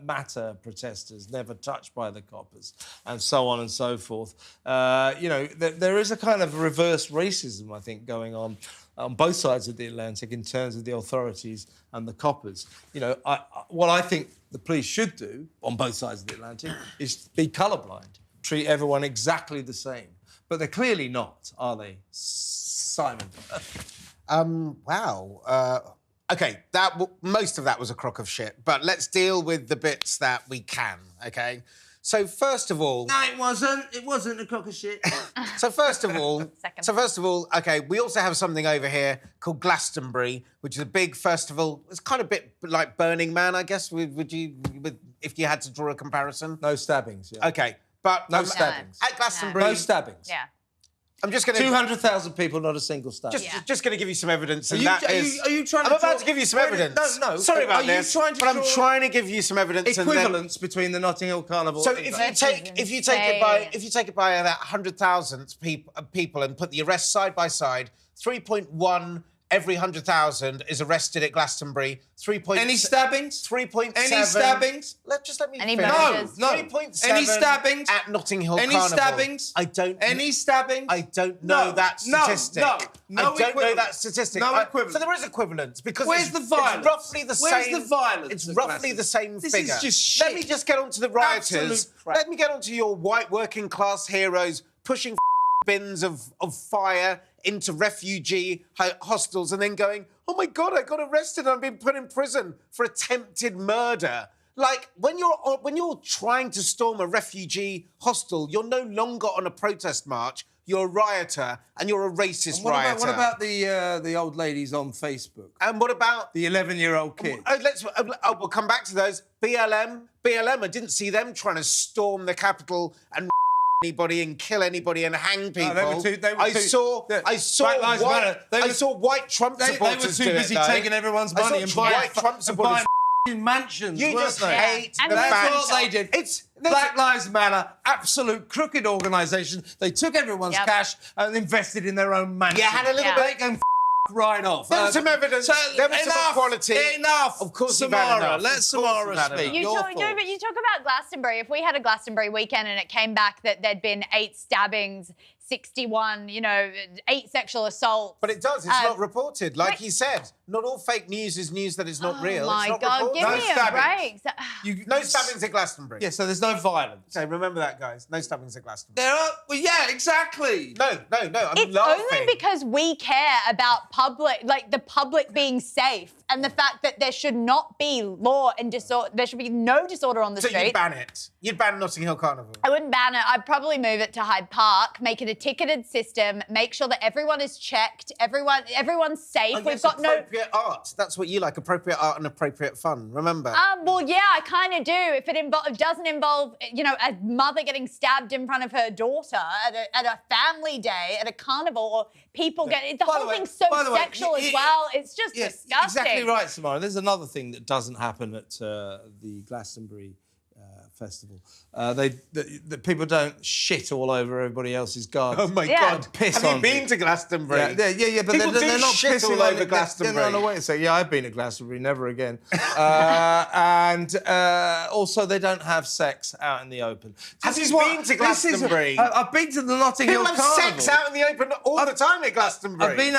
[SPEAKER 1] Matter protesters never touched by the coppers, and so on and so forth. You know, there is a kind of reverse racism, I think, going on both sides of the Atlantic in terms of the authorities and the coppers. You know, what I think the police should do on both sides of the Atlantic is be colourblind, treat everyone exactly the same. But they're clearly not, are they, Simon?
[SPEAKER 3] Wow. OK, most of that was a crock of shit, but let's deal with the bits that we can, OK? So first of all...
[SPEAKER 1] No, it wasn't. It wasn't a crock of shit.
[SPEAKER 3] So first of all, OK, we also have something over here called Glastonbury, which is a big festival. It's kind of a bit like Burning Man, I guess, if you had to draw a comparison.
[SPEAKER 1] No stabbings, yeah.
[SPEAKER 3] OK, but...
[SPEAKER 1] No stabbings.
[SPEAKER 3] At Glastonbury...
[SPEAKER 1] No stabbings.
[SPEAKER 2] Yeah.
[SPEAKER 3] I'm just going to...
[SPEAKER 1] 200,000 people, not a single stabbing.
[SPEAKER 3] Just going to give you some evidence, and
[SPEAKER 1] Are you trying to
[SPEAKER 3] I'm about to give you some evidence.
[SPEAKER 1] No.
[SPEAKER 3] Sorry about this,
[SPEAKER 1] but
[SPEAKER 3] I'm trying to give you some evidence.
[SPEAKER 1] Equivalence between the Notting Hill Carnival.
[SPEAKER 3] So if you take it by that 100,000 people and put the arrests side by side, 3.1 every 100,000 is arrested at Glastonbury.
[SPEAKER 1] Any stabbings?
[SPEAKER 3] 3.7.
[SPEAKER 1] Any stabbings?
[SPEAKER 3] Let me
[SPEAKER 2] Any
[SPEAKER 3] finish.
[SPEAKER 2] murders?
[SPEAKER 1] No.
[SPEAKER 3] 3.7.
[SPEAKER 1] Any stabbings?
[SPEAKER 3] At Notting Hill
[SPEAKER 1] Any
[SPEAKER 3] Carnival.
[SPEAKER 1] stabbings?
[SPEAKER 3] I don't.
[SPEAKER 1] Any stabbings?
[SPEAKER 3] I don't know that statistic.
[SPEAKER 1] No
[SPEAKER 3] I don't know that statistic.
[SPEAKER 1] No equivalence.
[SPEAKER 3] So there is equivalence because
[SPEAKER 1] Where's the violence?
[SPEAKER 3] It's roughly the same.
[SPEAKER 1] Where's the violence?
[SPEAKER 3] It's roughly the same
[SPEAKER 1] this
[SPEAKER 3] figure.
[SPEAKER 1] This is just shit.
[SPEAKER 3] Let me just get on to the rioters.
[SPEAKER 1] Absolute crap.
[SPEAKER 3] Let me get on to your white working class heroes pushing bins of fire into refugee hostels and then going, oh my God, I got arrested and I've been put in prison for attempted murder. Like, when you're trying to storm a refugee hostel, you're no longer on a protest march, you're a rioter and you're a racist rioter.
[SPEAKER 1] What about the old ladies on Facebook?
[SPEAKER 3] And what about...
[SPEAKER 1] The 11-year-old kid?
[SPEAKER 3] We'll come back to those. BLM, I didn't see them trying to storm the Capitol and anybody and kill anybody and hang people.
[SPEAKER 1] No, I saw
[SPEAKER 3] white Trump supporters.
[SPEAKER 1] They were too busy taking everyone's money and buying
[SPEAKER 3] white Trump supporters
[SPEAKER 1] mansions.
[SPEAKER 3] You just hate
[SPEAKER 2] And
[SPEAKER 3] the
[SPEAKER 1] That's
[SPEAKER 3] fact.
[SPEAKER 1] what they did. Black Lives Matter, absolute crooked organisation. They took everyone's cash and invested in their own mansions.
[SPEAKER 3] You had a little bit...
[SPEAKER 1] They can right off.
[SPEAKER 3] There was some evidence. There was some equality.
[SPEAKER 1] Enough.
[SPEAKER 3] Of course,
[SPEAKER 1] Samara. Let Samara speak.
[SPEAKER 2] But you talk about Glastonbury. If we had a Glastonbury weekend and it came back that there'd been 8 stabbings, 61, 8 sexual assaults.
[SPEAKER 3] But it does. It's not reported. Like he said, not all fake news is news that is not real.
[SPEAKER 2] Oh my
[SPEAKER 3] it's not
[SPEAKER 2] God,
[SPEAKER 3] reported.
[SPEAKER 2] give me a break.
[SPEAKER 3] No stabbings at Glastonbury.
[SPEAKER 1] Yeah, so there's no violence.
[SPEAKER 3] Okay, remember that, guys. No stabbings at Glastonbury.
[SPEAKER 1] There are. Well, yeah, exactly.
[SPEAKER 3] No. I'm
[SPEAKER 2] It's
[SPEAKER 3] laughing.
[SPEAKER 2] only because we care about the public being safe and the fact that there should not be law and disorder. There should be no disorder on the street.
[SPEAKER 3] So you'd ban it? You'd ban Notting Hill Carnival?
[SPEAKER 2] I wouldn't ban it. I'd probably move it to Hyde Park, make it a ticketed system, make sure that everyone is checked, everyone's safe.
[SPEAKER 3] Oh,
[SPEAKER 2] We've got
[SPEAKER 3] appropriate art. That's what you like, appropriate art and appropriate fun, remember?
[SPEAKER 2] Well, yeah, I kind of do. If it doesn't involve, a mother getting stabbed in front of her daughter at a family day, at a carnival, or people the whole thing's so sexual as well. It's just disgusting.
[SPEAKER 1] Exactly right, Samara. There's another thing that doesn't happen at the Glastonbury festival. The people don't shit all over everybody else's garden.
[SPEAKER 3] Oh my God!
[SPEAKER 1] Piss
[SPEAKER 3] Have
[SPEAKER 1] on
[SPEAKER 3] you been to Glastonbury?
[SPEAKER 1] Yeah, but
[SPEAKER 3] people
[SPEAKER 1] they're not
[SPEAKER 3] shit
[SPEAKER 1] pissing
[SPEAKER 3] all over Glastonbury.
[SPEAKER 1] They're not away. So yeah, I've been to Glastonbury, never again. And also, they don't have sex out in the open.
[SPEAKER 3] Have you been to Glastonbury?
[SPEAKER 1] I've been to the Notting Hill Carnival.
[SPEAKER 3] People have sex out in the open all the time at Glastonbury.
[SPEAKER 1] I've been.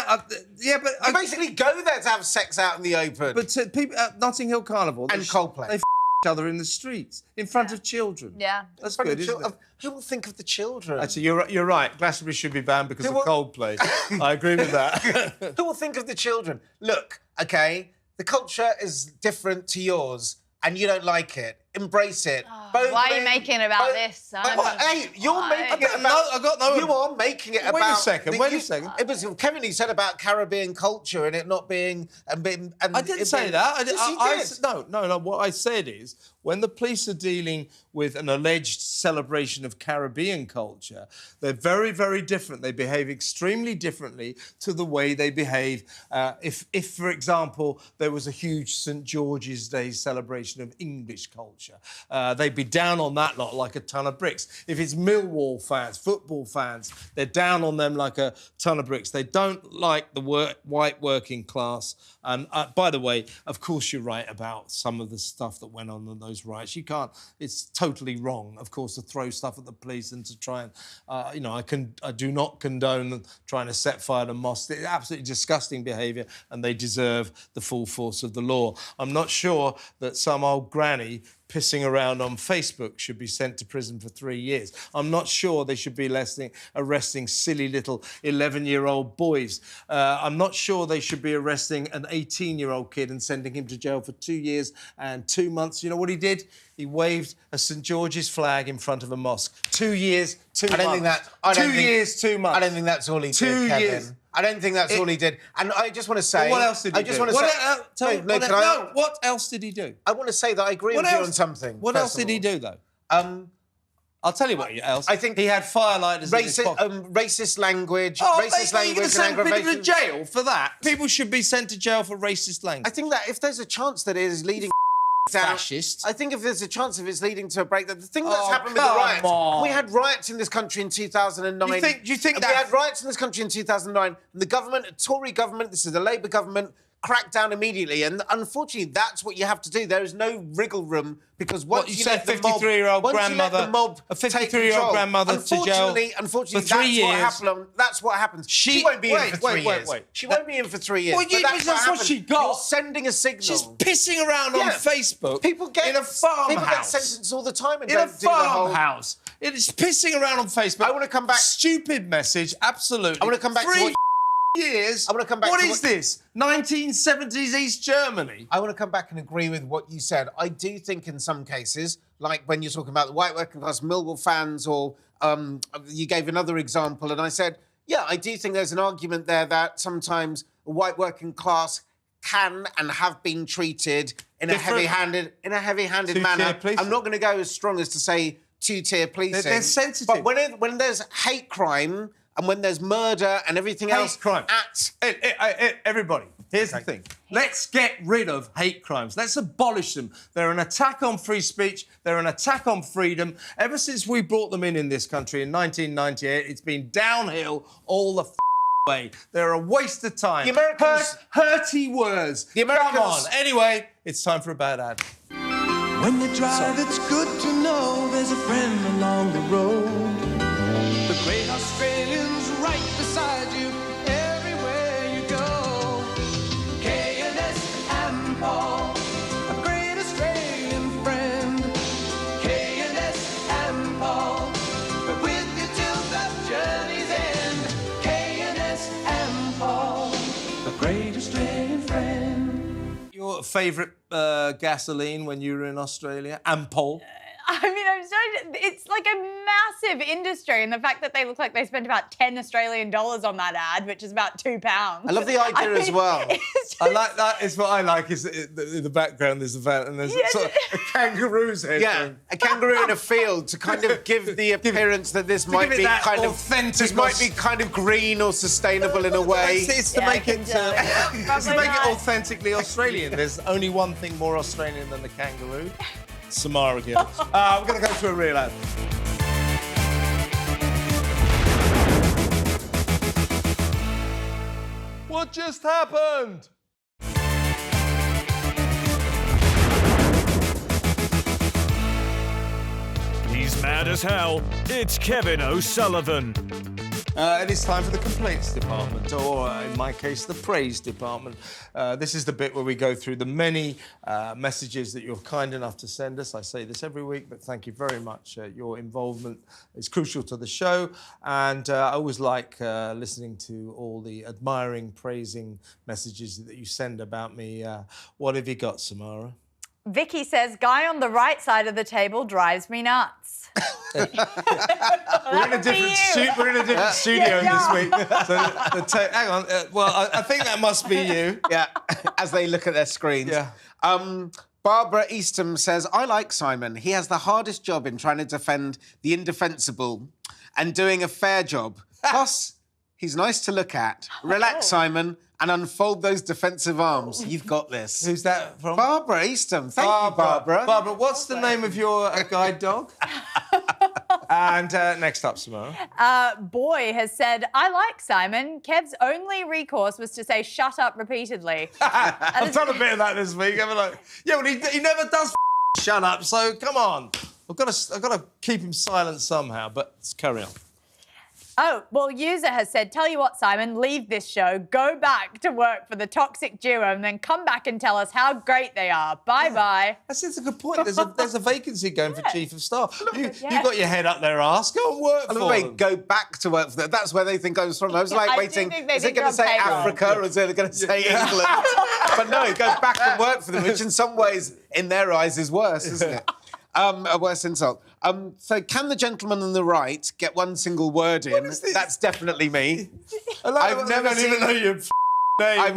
[SPEAKER 1] You
[SPEAKER 3] basically go there to have sex out in the open.
[SPEAKER 1] But people at Notting Hill Carnival
[SPEAKER 3] and Coldplay.
[SPEAKER 1] They each other in the streets in front of children.
[SPEAKER 2] Yeah,
[SPEAKER 1] that's good, isn't it?
[SPEAKER 3] Who will think of the children?
[SPEAKER 1] Actually, you're right. Glastonbury should be banned because of Coldplay. I agree with that.
[SPEAKER 3] Who will think of the children? Look, okay, the culture is different to yours, and you don't like it. Embrace it.
[SPEAKER 2] Why are you making it about this?
[SPEAKER 3] Hey, you're making it about... You are making it about...
[SPEAKER 1] Wait a second.
[SPEAKER 3] It was Kevin who said about Caribbean culture and it not being...
[SPEAKER 1] I didn't say that.
[SPEAKER 3] Yes, you did.
[SPEAKER 1] No. What I said is, when the police are dealing with an alleged celebration of Caribbean culture, they're very, very different. They behave extremely differently to the way they behave if, for example, there was a huge St. George's Day celebration of English culture. culture. They'd be down on that lot like a ton of bricks. If it's Millwall fans, football fans, they're down on them like a ton of bricks. They don't like the white working class. And by the way, of course you're right about some of the stuff that went on in those riots. You can't, it's totally wrong, of course, to throw stuff at the police and to try and, I do not condone trying to set fire to mosques. It's absolutely disgusting behaviour and they deserve the full force of the law. I'm not sure that some old granny pissing around on Facebook should be sent to prison for 3 years. I'm not sure they should be arresting silly little 11-year-old boys. I'm not sure they should be arresting an 18-year-old kid and sending him to jail for 2 years and 2 months. You know what he did? He waved a St George's flag in front of a mosque. 2 years, 2 months. 2 years, 2 months.
[SPEAKER 3] I don't think that's all he did, Kevin.
[SPEAKER 1] Years.
[SPEAKER 3] I don't think that's all he did. And I just want to say...
[SPEAKER 1] Well, what else did he do? What else did he do?
[SPEAKER 3] I want to say that I agree with you on something.
[SPEAKER 1] What else did he do, though? I'll tell you what else.
[SPEAKER 3] I think
[SPEAKER 1] he had firelighters in his pocket.
[SPEAKER 3] Racist language,
[SPEAKER 1] racist
[SPEAKER 3] language
[SPEAKER 1] and
[SPEAKER 3] send
[SPEAKER 1] people to jail for that? People should be sent to jail for racist language.
[SPEAKER 3] I think that if there's a chance that it is leading...
[SPEAKER 1] fascist.
[SPEAKER 3] I think if there's a chance of it's leading to a breakdown, the thing that's happened with the riots, we had riots in this country in 2009.
[SPEAKER 1] Do you think that...
[SPEAKER 3] We had riots in this country in 2009, and the government, a Tory government, this is a Labour government, cracked down immediately, and unfortunately, that's what you have to do. There is no wriggle room because once
[SPEAKER 1] you let the 53-year-old grandmother,
[SPEAKER 3] a
[SPEAKER 1] 53-year-old grandmother to jail
[SPEAKER 3] unfortunately,
[SPEAKER 1] for 3 years.
[SPEAKER 3] That's what happens. She won't be in for 3 years. She won't be in for 3 years.
[SPEAKER 1] Well, that's what she got.
[SPEAKER 3] You're sending a signal.
[SPEAKER 1] She's pissing around on Facebook.
[SPEAKER 3] People get
[SPEAKER 1] in a farmhouse.
[SPEAKER 3] People get sentenced all the time and
[SPEAKER 1] in
[SPEAKER 3] don't
[SPEAKER 1] a
[SPEAKER 3] do the whole
[SPEAKER 1] farmhouse. It is pissing around on Facebook.
[SPEAKER 3] I want to come back.
[SPEAKER 1] Stupid message. Absolutely.
[SPEAKER 3] I want to come back to what.
[SPEAKER 1] Years.
[SPEAKER 3] I want to come back.
[SPEAKER 1] What is this? 1970s East Germany.
[SPEAKER 3] I want to come back and agree with what you said. I do think in some cases, like when you're talking about the white working class Millwall fans, or you gave another example, and I said, yeah, I do think there's an argument there that sometimes a white working class can and have been treated in a heavy-handed manner. I'm not going to go as strong as to say two-tier policing.
[SPEAKER 1] They're sensitive.
[SPEAKER 3] But when there's hate crime and when there's murder and everything else...
[SPEAKER 1] Hate crime. Everybody, here's the thing. Let's get rid of hate crimes. Let's abolish them. They're an attack on free speech. They're an attack on freedom. Ever since we brought them in this country in 1998, it's been downhill all the way. They're a waste of time.
[SPEAKER 3] The Americans...
[SPEAKER 1] Hurty words.
[SPEAKER 3] The Americans...
[SPEAKER 1] Come on. Anyway, it's time for a bad ad.
[SPEAKER 10] When you drive, it's good to know there's a friend along the road. The great Australian's right beside you everywhere you go. K&S and Paul, a great Australian friend. K&S and Paul, we're with you till the journey's end. K&S and Paul, a great Australian friend.
[SPEAKER 1] Your favourite gasoline when you were in Australia? Ampol?
[SPEAKER 2] I mean, it's like a massive industry, and the fact that they look like they spent about $10 Australian on that ad, which is about £2.
[SPEAKER 3] I love the idea as well.
[SPEAKER 1] I like that. Is what I like. Is in the background there's a van and there's sort of a kangaroo's head.
[SPEAKER 3] Yeah, a kangaroo in a field to kind of give the appearance that this might be kind of
[SPEAKER 1] authentic.
[SPEAKER 3] This might be kind of green or sustainable in a way.
[SPEAKER 1] It's to make it authentically Australian. There's only one thing more Australian than the kangaroo. Sara Gill. We're going to go to a real ad. What just happened?
[SPEAKER 8] He's mad as hell. It's Kevin O'Sullivan.
[SPEAKER 1] It is time for the complaints department, or in my case, the praise department. This is the bit where we go through the many messages that you're kind enough to send us. I say this every week, but thank you very much. Your involvement is crucial to the show, and I always like listening to all the admiring, praising messages that you send about me. What have you got, Samara?
[SPEAKER 2] Vicky says, guy on the right side of the table drives me nuts.
[SPEAKER 1] We're in a different studio this week. So hang on. I think that must be you.
[SPEAKER 3] Yeah, as they look at their screens.
[SPEAKER 1] Yeah.
[SPEAKER 3] Barbara Eastham says, I like Simon. He has the hardest job in trying to defend the indefensible and doing a fair job. Plus, He's nice to look at. Relax, Simon, and unfold those defensive arms. You've got this.
[SPEAKER 1] Who's that from?
[SPEAKER 3] Barbara Eastham. Thank you, Barbara.
[SPEAKER 1] Barbara, what's the name of your guide dog? And next up, Samara.
[SPEAKER 2] Boy has said, I like Simon. Kev's only recourse was to say shut up repeatedly.
[SPEAKER 1] I've done a bit of that this week. I'm like, yeah, well, he never does shut up, so come on. I've got to keep him silent somehow, but let's carry on.
[SPEAKER 2] Oh, well, user has said, tell you what, Simon, leave this show, go back to work for the toxic duo and then come back and tell us how great they are. Bye-bye.
[SPEAKER 1] That's a good point. There's a vacancy going for Chief of Staff. You've got your head up their arse. Go and work for them.
[SPEAKER 3] Go back to work for them. That's where they think I was from. I was like waiting, is it going to say Africa or is it going to say England? But no, go back and work for them, which in some ways, in their eyes, is worse, isn't it? A worse insult. So can the gentleman on the right get one single word in? That's definitely me. I've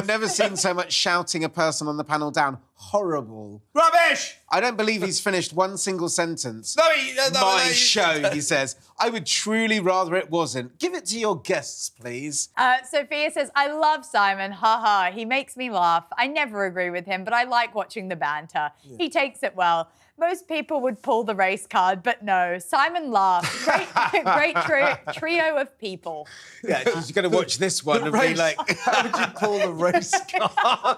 [SPEAKER 3] never seen so much shouting a person on the panel down. Horrible.
[SPEAKER 1] Rubbish!
[SPEAKER 3] I don't believe he's finished one single sentence.
[SPEAKER 1] No,
[SPEAKER 3] show, he says. I would truly rather it wasn't. Give it to your guests, please.
[SPEAKER 2] Sophia says, I love Simon. Ha ha. He makes me laugh. I never agree with him, but I like watching the banter. Yeah. He takes it well. Most people would pull the race card, but no. Simon laughs. Great trio of people.
[SPEAKER 3] Yeah, she's going to watch this one and be like...
[SPEAKER 1] How would you pull the race card?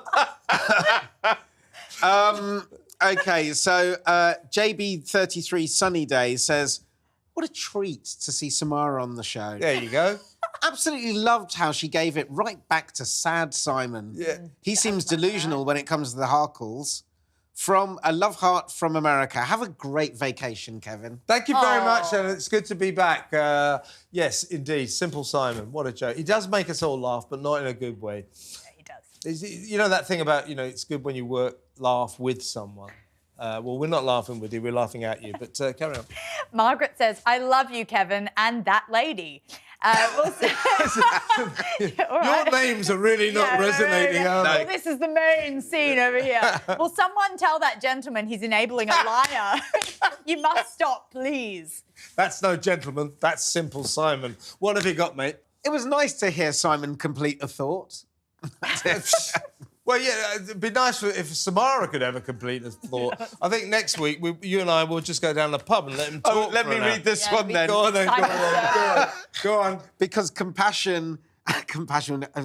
[SPEAKER 3] OK, so JB33 Sunny Day says, what a treat to see Samara on the show.
[SPEAKER 1] There you go.
[SPEAKER 3] Absolutely loved how she gave it right back to sad Simon.
[SPEAKER 1] Yeah.
[SPEAKER 3] He seems delusional when it comes to the Harkles. From a love heart from America. Have a great vacation, Kevin.
[SPEAKER 1] Thank you very much, and it's good to be back. Yes, indeed. Simple Simon. What a joke. He does make us all laugh, but not in a good way.
[SPEAKER 2] Yeah, he does.
[SPEAKER 1] You know that thing about, it's good when you laugh with someone. Well, we're not laughing with you, we're laughing at you, but carry on.
[SPEAKER 2] Margaret says, I love you, Kevin, and that lady.
[SPEAKER 1] Your names are really not resonating, are they?
[SPEAKER 2] Well, this is the main scene over here. Will someone tell that gentleman he's enabling a liar? You must stop, please.
[SPEAKER 1] That's no gentleman. That's Simple Simon. What have you got, mate?
[SPEAKER 3] It was nice to hear Simon complete a thought.
[SPEAKER 1] Well, yeah, it'd be nice if Samara could ever complete a thought. I think next week, you and I will just go down the pub and let him talk.
[SPEAKER 3] Let me read this one then.
[SPEAKER 1] Go on then, go on.
[SPEAKER 3] Because Compassion,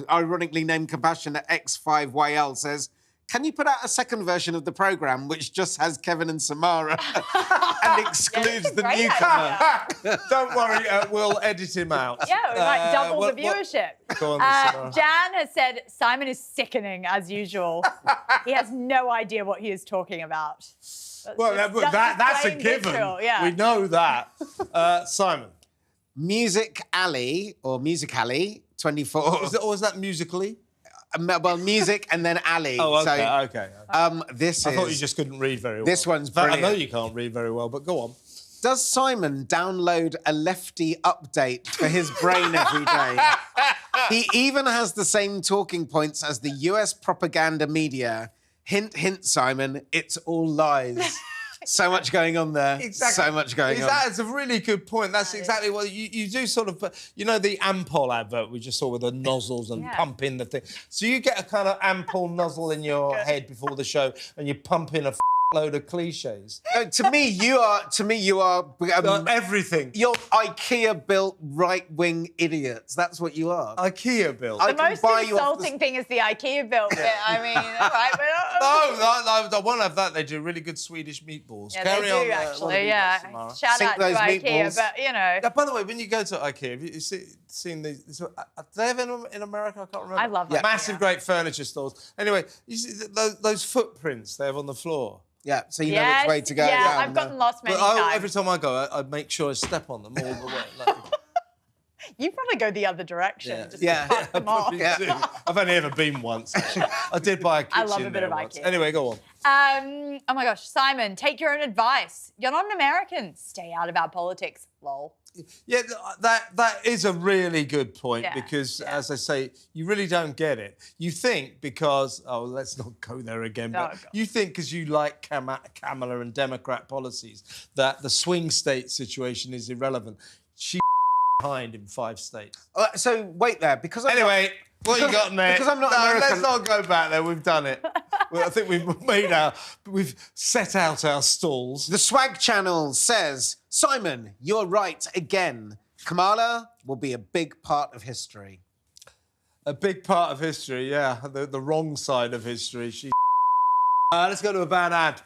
[SPEAKER 3] ironically named Compassion at X5YL says, can you put out a second version of the programme which just has Kevin and Samara and excludes the newcomer?
[SPEAKER 1] Don't worry, we'll edit him out.
[SPEAKER 2] Yeah, we might double the viewership.
[SPEAKER 1] Go on,
[SPEAKER 2] Jan has said, Simon is sickening, as usual. He has no idea what he is talking about.
[SPEAKER 1] That's a given.
[SPEAKER 2] Yeah.
[SPEAKER 1] We know that. Simon.
[SPEAKER 3] Music Alley, or Music Alley, 24.
[SPEAKER 1] Or is that Musically?
[SPEAKER 3] Well, music and then alley.
[SPEAKER 1] Oh, okay,
[SPEAKER 3] so,
[SPEAKER 1] I thought you just couldn't read very well.
[SPEAKER 3] This one's brilliant.
[SPEAKER 1] I know you can't read very well, but go on.
[SPEAKER 3] Does Simon download a lefty update for his brain every day? He even has the same talking points as the US propaganda media. Hint, hint, Simon, it's all lies. So much going on there.
[SPEAKER 1] Exactly.
[SPEAKER 3] So much going on.
[SPEAKER 1] That's a really good point. That's exactly what you do sort of... the Ampol advert we just saw with the nozzles and pump in the thing. So you get a kind of Ampol nozzle in your head before the show and you pump in a load of cliches.
[SPEAKER 3] To me, you are
[SPEAKER 1] everything.
[SPEAKER 3] You're IKEA-built right-wing idiots. That's what you are.
[SPEAKER 1] IKEA-built.
[SPEAKER 2] The most insulting thing is the IKEA-built bit. I mean, all right, but...
[SPEAKER 1] No, I won't have that. They do really good Swedish meatballs.
[SPEAKER 2] Yeah,
[SPEAKER 1] Carry
[SPEAKER 2] they do,
[SPEAKER 1] on,
[SPEAKER 2] actually, Shout out to IKEA,
[SPEAKER 3] meatballs.
[SPEAKER 2] but,
[SPEAKER 1] Yeah, by the way, when you go to IKEA, have you seen these? Do they have in America? I can't remember.
[SPEAKER 2] I love that.
[SPEAKER 1] Massive, great furniture stores. Anyway, you see those footprints they have on the floor.
[SPEAKER 3] Yeah, so you know which way to go.
[SPEAKER 2] Yeah, I've gotten lost many times.
[SPEAKER 1] Every time I go, I make sure I step on them all the way.
[SPEAKER 2] You probably go the other direction.
[SPEAKER 3] Yeah.
[SPEAKER 2] Just them off.
[SPEAKER 1] I've only ever been once. Actually. I did buy a kitchen.
[SPEAKER 2] I love a bit of
[SPEAKER 1] once.
[SPEAKER 2] IKEA.
[SPEAKER 1] Anyway, go on.
[SPEAKER 2] Oh my gosh, Simon, take your own advice. You're not an American. Stay out of our politics. Lol.
[SPEAKER 1] Yeah, that is a really good point because, as I say, you really don't get it. You think because, let's not go there again, but you think because you like Kamala and Democrat policies that the swing state situation is irrelevant. She behind in 5 states.
[SPEAKER 3] So wait there, because I'm
[SPEAKER 1] Anyway, what you got next?
[SPEAKER 3] Because I'm not
[SPEAKER 1] no,
[SPEAKER 3] American.
[SPEAKER 1] let's not go back there. We've done it. Well, I think we've set out our stalls.
[SPEAKER 3] The Swag Channel says, Simon, you're right again. Kamala will be a big part of history.
[SPEAKER 1] A big part of history, yeah. The wrong side of history. Let's go to a bad ad.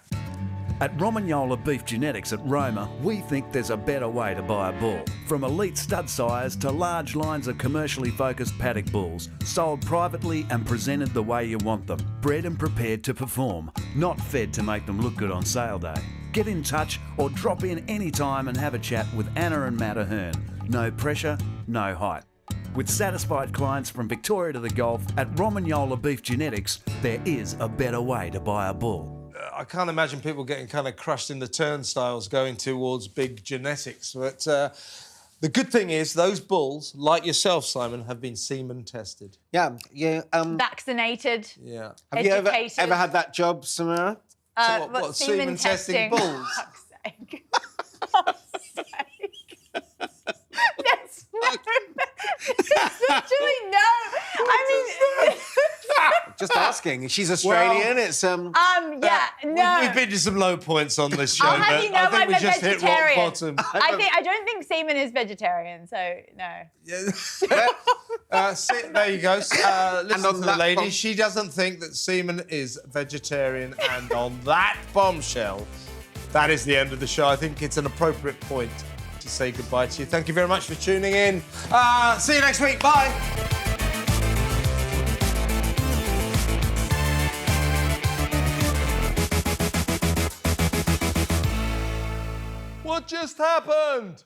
[SPEAKER 11] At Romagnola Beef Genetics at Roma, we think there's a better way to buy a bull. From elite stud sires to large lines of commercially focused paddock bulls, sold privately and presented the way you want them. Bred and prepared to perform, not fed to make them look good on sale day. Get in touch or drop in anytime and have a chat with Anna and Matt Ahern. No pressure, no hype. With satisfied clients from Victoria to the Gulf, at Romagnola Beef Genetics, there is a better way to buy a bull.
[SPEAKER 1] I can't imagine people getting kind of crushed in the turnstiles going towards big genetics. But the good thing is those bulls, like yourself, Simon, have been semen tested.
[SPEAKER 3] Yeah.
[SPEAKER 2] Vaccinated.
[SPEAKER 1] Yeah.
[SPEAKER 3] Have you ever had that job, Samara?
[SPEAKER 1] What semen testing bulls?
[SPEAKER 2] Fuck's sake. Fuck's sake. That's literally no. I mean,
[SPEAKER 3] just asking. She's Australian.
[SPEAKER 2] Well,
[SPEAKER 3] it's
[SPEAKER 2] yeah, no.
[SPEAKER 1] We've been to some low points on this show.
[SPEAKER 2] I'll have you know
[SPEAKER 1] I think
[SPEAKER 2] I'm
[SPEAKER 1] we
[SPEAKER 2] a
[SPEAKER 1] just hit
[SPEAKER 2] vegetarian.
[SPEAKER 1] rock bottom.
[SPEAKER 2] I don't think semen is vegetarian, so no.
[SPEAKER 1] There you go. Listen to the lady.
[SPEAKER 3] bomb-
[SPEAKER 1] She doesn't think that semen is vegetarian. And on that bombshell, that is the end of the show. I think it's an appropriate point to say goodbye to you. Thank you very much for tuning in. See you next week. Bye. What just happened?